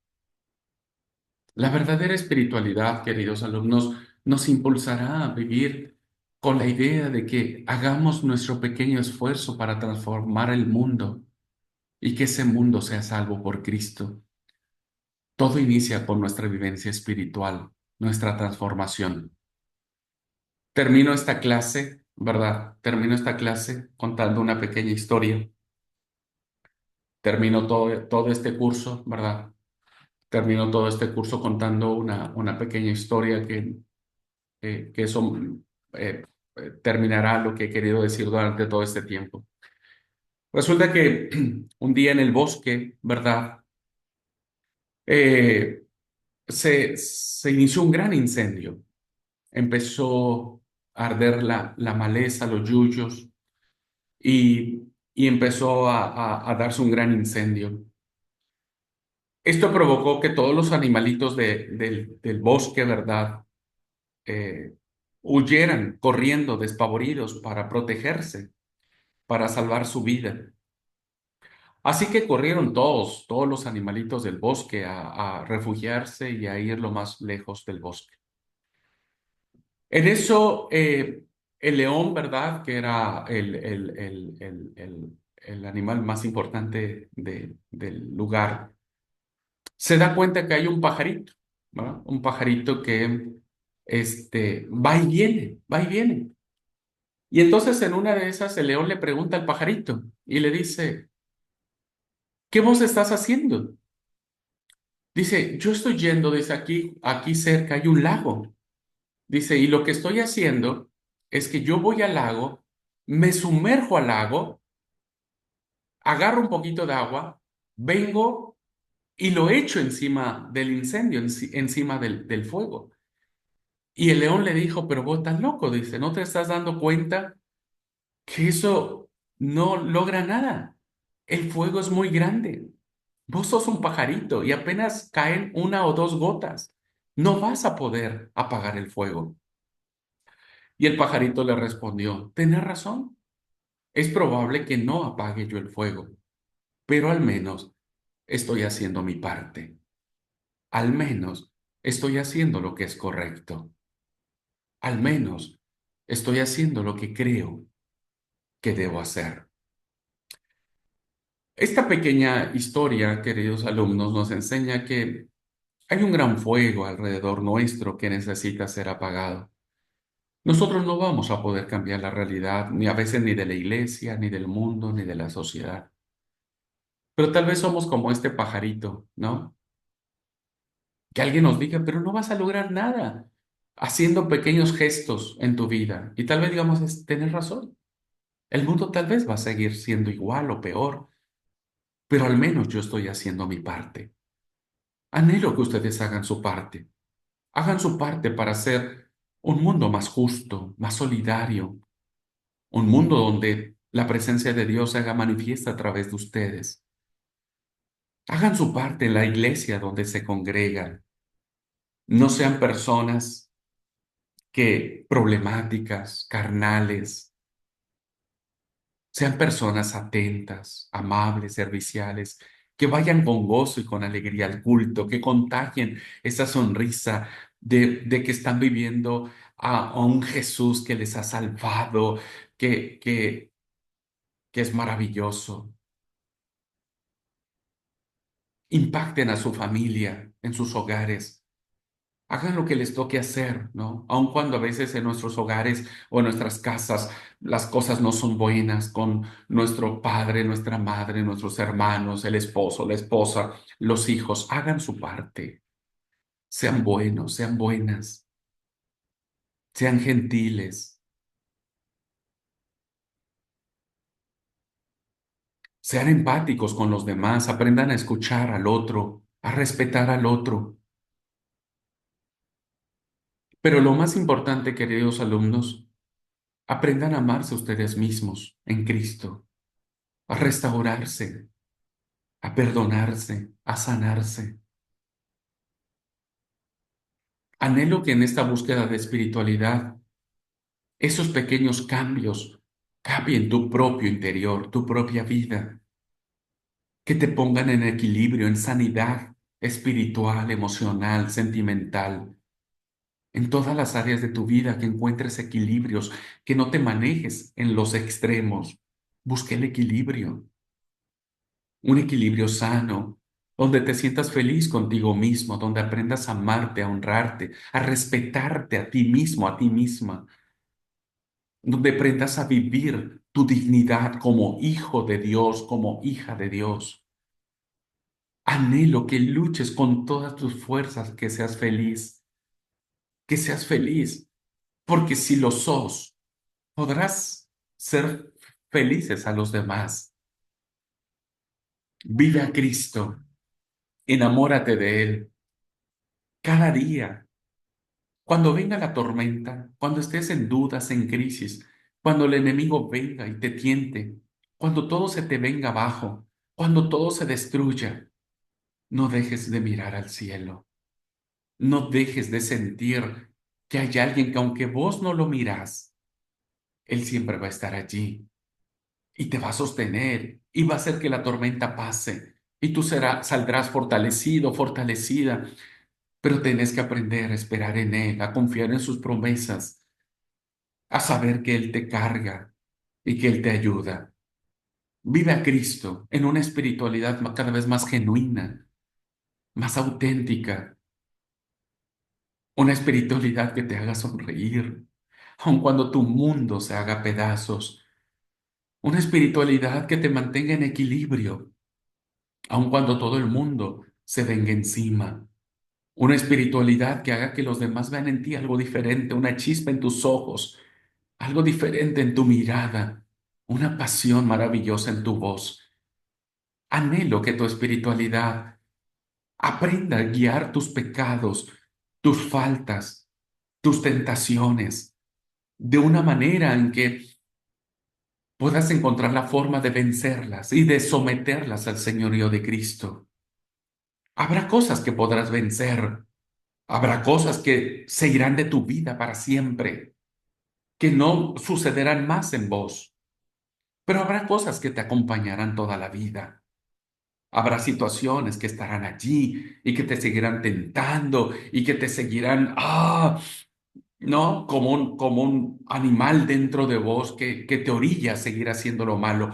La verdadera espiritualidad, queridos alumnos, nos impulsará a vivir con la idea de que hagamos nuestro pequeño esfuerzo para transformar el mundo y que ese mundo sea salvo por Cristo. Todo inicia con nuestra vivencia espiritual, nuestra transformación. Termino esta clase, ¿verdad? Termino esta clase contando una pequeña historia. Termino todo este curso, ¿verdad? Termino todo este curso contando una pequeña historia que eso terminará lo que he querido decir durante todo este tiempo. Resulta que un día en el bosque, ¿verdad? Eh, se inició un gran incendio. Empezó a arder la maleza, los yuyos, y, y empezó a darse un gran incendio. Esto provocó que todos los animalitos del bosque, ¿verdad? Eh, huyeran corriendo despavoridos para protegerse, para salvar su vida. Así que corrieron todos los animalitos del bosque a refugiarse y a ir lo más lejos del bosque. En eso, el león, ¿verdad? Que era el animal más importante del lugar, se da cuenta que hay un pajarito, ¿verdad? Un pajarito que va y viene, va y viene. Y entonces en una de esas el león le pregunta al pajarito y le dice, ¿qué vos estás haciendo? Dice, yo estoy yendo desde aquí cerca hay un lago. Dice, y lo que estoy haciendo es que yo voy al lago, me sumerjo al lago, agarro un poquito de agua, vengo y lo echo encima del incendio, encima del fuego. Y el león le dijo, pero vos estás loco, dice, ¿no te estás dando cuenta que eso no logra nada? El fuego es muy grande. Vos sos un pajarito y apenas caen una o dos gotas. No vas a poder apagar el fuego. Y el pajarito le respondió, tenés razón. Es probable que no apague yo el fuego, pero al menos estoy haciendo mi parte. Al menos estoy haciendo lo que es correcto. Al menos estoy haciendo lo que creo que debo hacer. Esta pequeña historia, queridos alumnos, nos enseña que hay un gran fuego alrededor nuestro que necesita ser apagado. Nosotros no vamos a poder cambiar la realidad, ni a veces ni de la iglesia, ni del mundo, ni de la sociedad. Pero tal vez somos como este pajarito, ¿no? Que alguien nos diga, pero no vas a lograr nada haciendo pequeños gestos en tu vida. Y tal vez digamos, tienes razón. El mundo tal vez va a seguir siendo igual o peor, pero al menos yo estoy haciendo mi parte. Anhelo que ustedes hagan su parte. Hagan su parte para hacer un mundo más justo, más solidario, un mundo donde la presencia de Dios se haga manifiesta a través de ustedes. Hagan su parte en la iglesia donde se congregan. No sean personas que problemáticas, carnales, sean personas atentas, amables, serviciales, que vayan con gozo y con alegría al culto, que contagien esa sonrisa de que están viviendo a un Jesús que les ha salvado, que, que, que es maravilloso. Impacten a su familia en sus hogares. Hagan lo que les toque hacer, ¿no? Aun cuando a veces en nuestros hogares o en nuestras casas las cosas no son buenas con nuestro padre, nuestra madre, nuestros hermanos, el esposo, la esposa, los hijos, hagan su parte. Sean buenos, sean buenas, sean gentiles, sean empáticos con los demás, aprendan a escuchar al otro, a respetar al otro. Pero lo más importante, queridos alumnos, aprendan a amarse ustedes mismos en Cristo, a restaurarse, a perdonarse, a sanarse. Anhelo que en esta búsqueda de espiritualidad, esos pequeños cambios cambien tu propio interior, tu propia vida, que te pongan en equilibrio, en sanidad espiritual, emocional, sentimental, en todas las áreas de tu vida, que encuentres equilibrios, que no te manejes en los extremos. Busque el equilibrio, un equilibrio sano, donde te sientas feliz contigo mismo, donde aprendas a amarte, a honrarte, a respetarte a ti mismo, a ti misma, donde aprendas a vivir tu dignidad como hijo de Dios, como hija de Dios. Anhelo que luches con todas tus fuerzas, que seas feliz, porque si lo sos, podrás ser felices a los demás. Vive a Cristo, enamórate de Él cada día. Cuando venga la tormenta, cuando estés en dudas, en crisis, cuando el enemigo venga y te tiente, cuando todo se te venga abajo, cuando todo se destruya, no dejes de mirar al cielo, no dejes de sentir que hay alguien que aunque vos no lo mirás, Él siempre va a estar allí y te va a sostener y va a hacer que la tormenta pase y tú saldrás fortalecido, fortalecida, pero tenés que aprender a esperar en Él, a confiar en sus promesas, a saber que Él te carga y que Él te ayuda. Vive a Cristo en una espiritualidad cada vez más genuina, más auténtica, una espiritualidad que te haga sonreír, aun cuando tu mundo se haga pedazos, una espiritualidad que te mantenga en equilibrio, aun cuando todo el mundo se venga encima, una espiritualidad que haga que los demás vean en ti algo diferente, una chispa en tus ojos, algo diferente en tu mirada, una pasión maravillosa en tu voz. Anhelo que tu espiritualidad aprenda a guiar tus pecados, tus faltas, tus tentaciones, de una manera en que puedas encontrar la forma de vencerlas y de someterlas al señorío de Cristo. Habrá cosas que podrás vencer, habrá cosas que se irán de tu vida para siempre, que no sucederán más en vos, pero habrá cosas que te acompañarán toda la vida. Habrá situaciones que estarán allí y que te seguirán tentando y que te seguirán, ¿no? Como un animal dentro de vos que te orilla a seguir haciendo lo malo.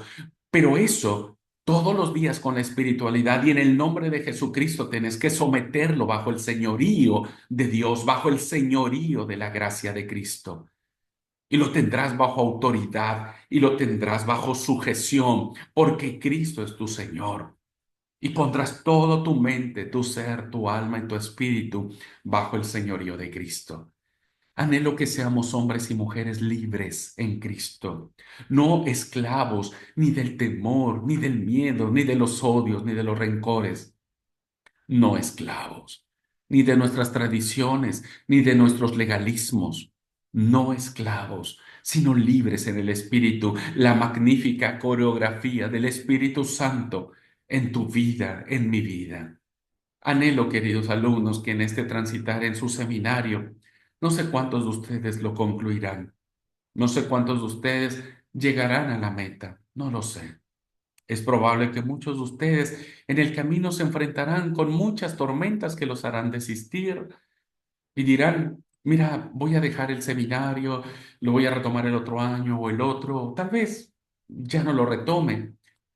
Pero eso, todos los días con la espiritualidad y en el nombre de Jesucristo, tenés que someterlo bajo el señorío de Dios, bajo el señorío de la gracia de Cristo. Y lo tendrás bajo autoridad y lo tendrás bajo sujeción, porque Cristo es tu Señor. y pondrás todo tu mente, tu ser, tu alma y tu espíritu bajo el señorío de Cristo. Anhelo que seamos hombres y mujeres libres en Cristo, no esclavos ni del temor, ni del miedo, ni de los odios, ni de los rencores, no esclavos, ni de nuestras tradiciones, ni de nuestros legalismos, no esclavos, sino libres en el Espíritu, la magnífica coreografía del Espíritu Santo en tu vida, en mi vida. Anhelo, queridos alumnos, que en este transitar en su seminario, no sé cuántos de ustedes lo concluirán, no sé cuántos de ustedes llegarán a la meta, no lo sé. Es probable que muchos de ustedes en el camino se enfrentarán con muchas tormentas que los harán desistir y dirán, mira, voy a dejar el seminario, lo voy a retomar el otro año o el otro, tal vez ya no lo retome.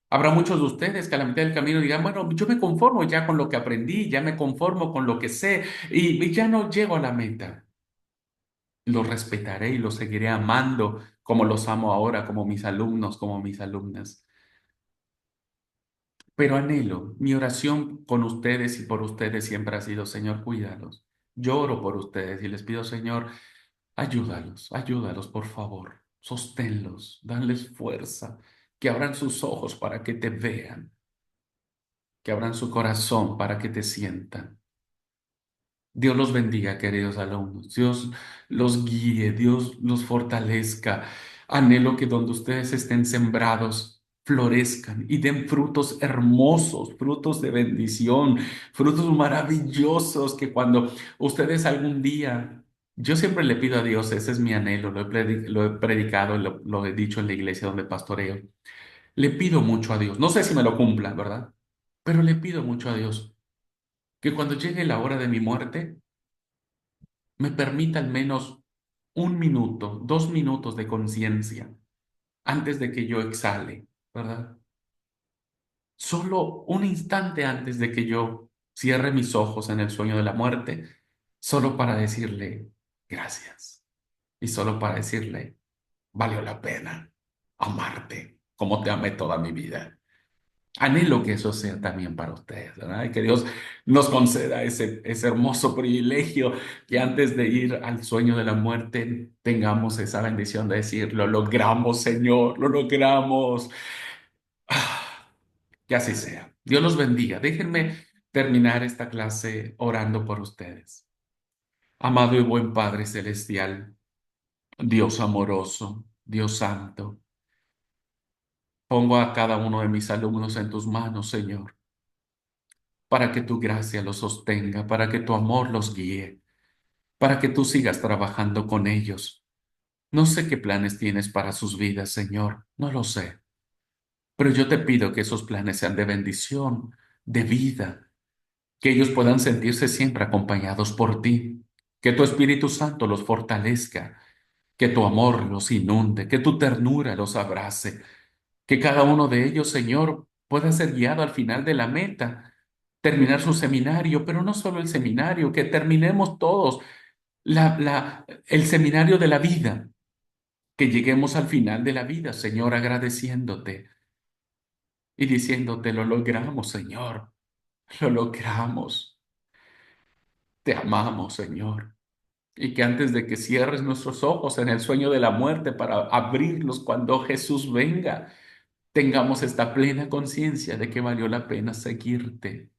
Habrá muchos de ustedes que a la mitad del camino digan, bueno, yo me conformo ya con lo que aprendí, ya me conformo con lo que sé y ya no llego a la meta. Los respetaré y los seguiré amando como los amo ahora, como mis alumnos, como mis alumnas. Pero anhelo, mi oración con ustedes y por ustedes siempre ha sido, Señor, cuídalos. Lloro por ustedes y les pido, Señor, ayúdalos, ayúdalos, por favor. Sosténlos, danles fuerza, que abran sus ojos para que te vean, que abran su corazón para que te sientan. Dios los bendiga, queridos alumnos. Dios los guíe, Dios los fortalezca. Anhelo que donde ustedes estén sembrados, florezcan y den frutos hermosos, frutos de bendición, frutos maravillosos que cuando ustedes algún día, yo siempre le pido a Dios, ese es mi anhelo, lo he predicado, lo he dicho en la iglesia donde pastoreo. Le pido mucho a Dios. No sé si me lo cumpla, ¿verdad? Pero le pido mucho a Dios que cuando llegue la hora de mi muerte, me permita al menos un minuto, 2 minutos de conciencia antes de que yo exhale, ¿verdad? Solo un instante antes de que yo cierre mis ojos en el sueño de la muerte, solo para decirle gracias y solo para decirle, valió la pena amarte como te amé toda mi vida. Anhelo que eso sea también para ustedes, ¿verdad? Y que Dios nos conceda ese hermoso privilegio que antes de ir al sueño de la muerte tengamos esa bendición de decir, lo logramos, Señor, lo logramos. Ah, que así sea. Dios los bendiga. Déjenme terminar esta clase orando por ustedes. Amado y buen Padre Celestial, Dios amoroso, Dios santo, pongo a cada uno de mis alumnos en tus manos, Señor, para que tu gracia los sostenga, para que tu amor los guíe, para que tú sigas trabajando con ellos. No sé qué planes tienes para sus vidas, Señor, no lo sé, pero yo te pido que esos planes sean de bendición, de vida, que ellos puedan sentirse siempre acompañados por ti, que tu Espíritu Santo los fortalezca, que tu amor los inunde, que tu ternura los abrace, que cada uno de ellos, Señor, pueda ser guiado al final de la meta, terminar su seminario, pero no solo el seminario, que terminemos todos el seminario de la vida, que lleguemos al final de la vida, Señor, agradeciéndote y diciéndote, lo logramos, Señor, lo logramos, te amamos, Señor. Y que antes de que cierres nuestros ojos en el sueño de la muerte para abrirlos cuando Jesús venga, tengamos esta plena conciencia de que valió la pena seguirte,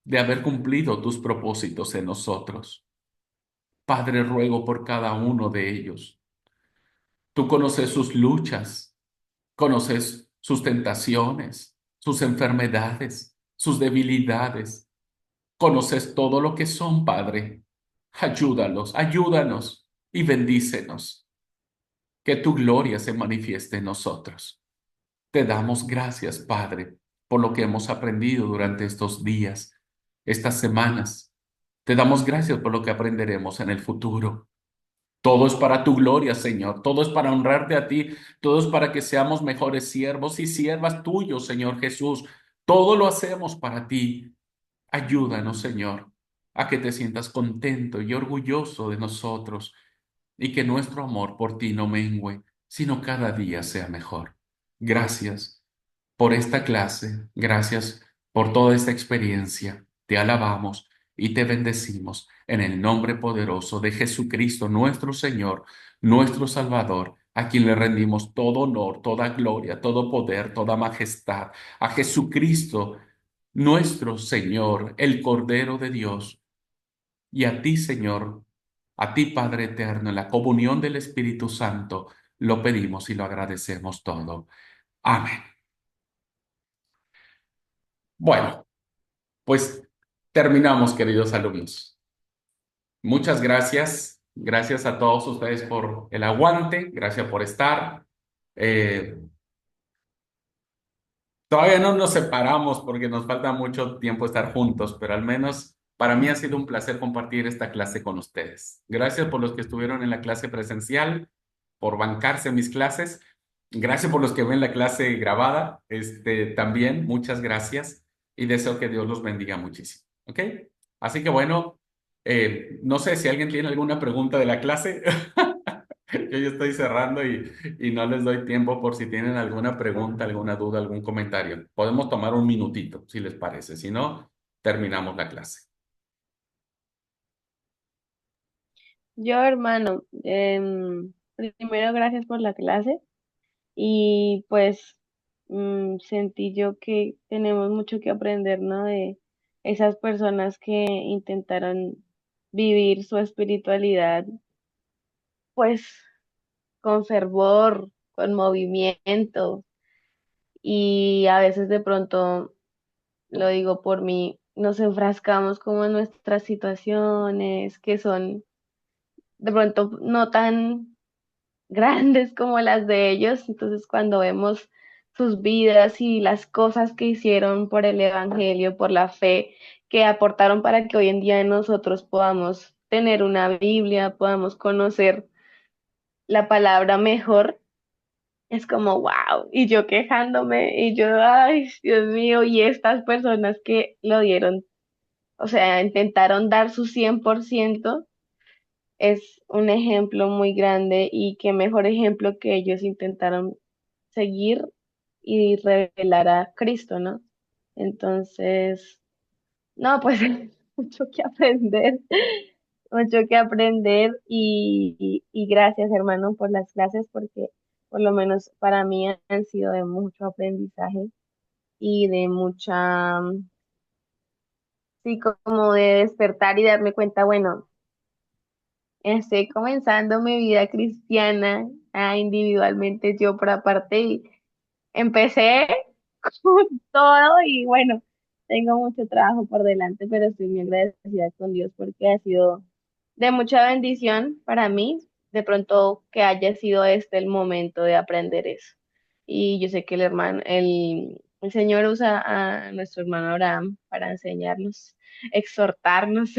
de haber cumplido tus propósitos en nosotros. Padre, ruego por cada uno de ellos. Tú conoces sus luchas, conoces sus tentaciones, sus enfermedades, sus debilidades. Conoces todo lo que son, Padre. Ayúdalos, ayúdanos y bendícenos. Que tu gloria se manifieste en nosotros. Te damos gracias, Padre, por lo que hemos aprendido durante estos días, estas semanas. Te damos gracias por lo que aprenderemos en el futuro. Todo es para tu gloria, Señor. Todo es para honrarte a ti. Todo es para que seamos mejores siervos y siervas tuyos, Señor Jesús. Todo lo hacemos para ti. Ayúdanos, Señor, a que te sientas contento y orgulloso de nosotros y que nuestro amor por ti no mengüe, sino cada día sea mejor. Gracias por esta clase. Gracias por toda esta experiencia. Te alabamos y te bendecimos en el nombre poderoso de Jesucristo, nuestro Señor, nuestro Salvador, a quien le rendimos todo honor, toda gloria, todo poder, toda majestad, a Jesucristo, nuestro Señor, el Cordero de Dios, y a ti, Señor, a ti, Padre eterno, en la comunión del Espíritu Santo, lo pedimos y lo agradecemos todo. Amén. Bueno, pues terminamos, queridos alumnos. Muchas gracias. Gracias a todos ustedes por el aguante. Gracias por estar. Eh, Todavía no nos separamos porque nos falta mucho tiempo estar juntos, pero al menos para mí ha sido un placer compartir esta clase con ustedes. Gracias por los que estuvieron en la clase presencial, por bancarse mis clases. Gracias por los que ven la clase grabada. También, muchas gracias y deseo que Dios los bendiga muchísimo. ¿Ok? Así que bueno, no sé si alguien tiene alguna pregunta de la clase. Yo ya estoy cerrando y no les doy tiempo por si tienen alguna pregunta, alguna duda, algún comentario. Podemos tomar un minutito, si les parece. Si no, terminamos la clase. Yo, hermano, primero gracias por la clase y pues sentí yo que tenemos mucho que aprender, ¿no? De esas personas que intentaron vivir su espiritualidad, pues con fervor, con movimiento y a veces de pronto, lo digo por mí, nos enfrascamos como en nuestras situaciones que son de pronto no tan grandes como las de ellos. Entonces, cuando vemos sus vidas y las cosas que hicieron por el Evangelio, por la fe, que aportaron para que hoy en día nosotros podamos tener una Biblia, podamos conocer la palabra mejor, es como, wow, y yo quejándome, y yo, ay, Dios mío, y estas personas que lo dieron, o sea, intentaron dar su 100%, es un ejemplo muy grande y qué mejor ejemplo que ellos intentaron seguir y revelar a Cristo, ¿no? Entonces, no, pues mucho que aprender, mucho que aprender y gracias, hermano, por las clases porque por lo menos para mí han sido de mucho aprendizaje y de mucha, sí, como de despertar y darme cuenta, bueno, estoy comenzando mi vida cristiana, individualmente yo por aparte y empecé con todo y bueno, tengo mucho trabajo por delante, pero estoy muy agradecida con Dios porque ha sido de mucha bendición para mí, de pronto que haya sido este el momento de aprender eso. Y yo sé que el Señor usa a nuestro hermano Abraham para enseñarnos, exhortarnos.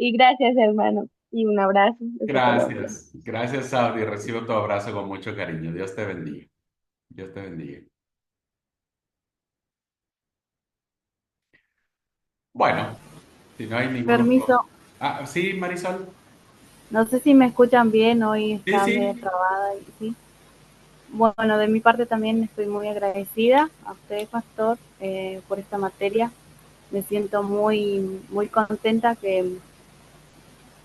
Y gracias, hermano. Y un abrazo desde Colombia. Gracias. Gracias, Sabri. Recibo tu abrazo con mucho cariño. Dios te bendiga. Dios te bendiga. Bueno, si no hay ningún Permiso, otro. Ah, sí, Marisol. no sé si me escuchan bien, hoy Sí, está medio sí. trabada y sí. Bueno, de mi parte también estoy muy agradecida a usted, Pastor, por esta materia. Me siento muy contenta que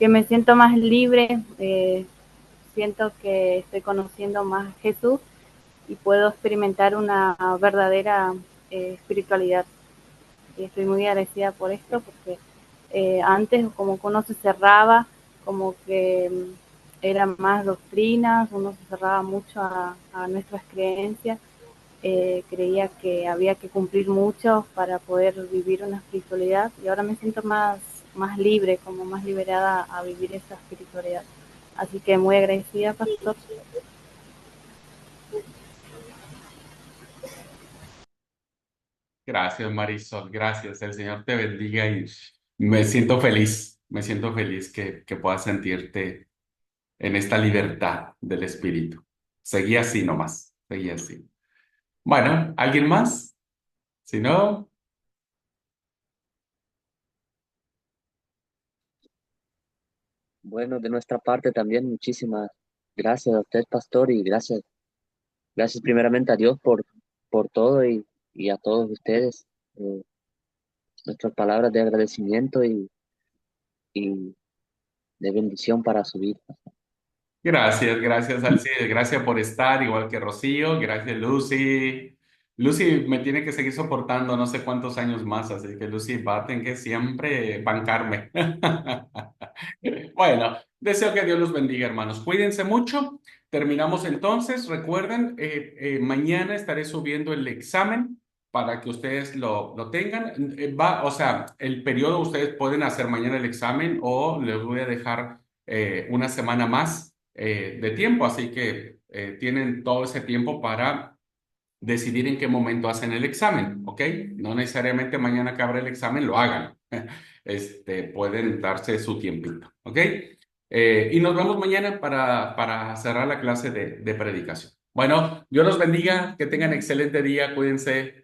me siento más libre, siento que estoy conociendo más a Jesús y puedo experimentar una verdadera espiritualidad. Y estoy muy agradecida por esto porque antes como que uno se cerraba, como que eran más doctrinas, uno se cerraba mucho a nuestras creencias, creía que había que cumplir mucho para poder vivir una espiritualidad y ahora me siento más libre, como más liberada a vivir esa espiritualidad. Así que muy agradecida, Pastor. Gracias, Marisol. Gracias. El Señor te bendiga y me siento feliz que puedas sentirte en esta libertad del Espíritu. Seguí así nomás. Seguí así. Bueno, ¿alguien más? Si no, Bueno, de nuestra parte también muchísimas gracias a usted, pastor, y gracias primeramente a Dios por todo y a todos ustedes eh, nuestras palabras de agradecimiento y de bendición para su vida. Gracias, Alcides. Gracias por estar, igual que Rocío. Gracias, Lucy. Lucy me tiene que seguir soportando no sé cuántos años más, así que Lucy va a tener que siempre bancarme. Bueno, deseo que Dios los bendiga, hermanos. Cuídense mucho. Terminamos entonces. Recuerden, mañana estaré subiendo el examen para que ustedes lo tengan. O sea, el periodo ustedes pueden hacer mañana el examen o les voy a dejar una semana más de tiempo, así que tienen todo ese tiempo para decidir en qué momento hacen el examen, ¿ok? No necesariamente mañana que abra el examen lo hagan. Pueden darse su tiempito, ¿ok? Y nos vemos mañana para cerrar la clase de predicación. Bueno, Dios los bendiga, que tengan excelente día, cuídense.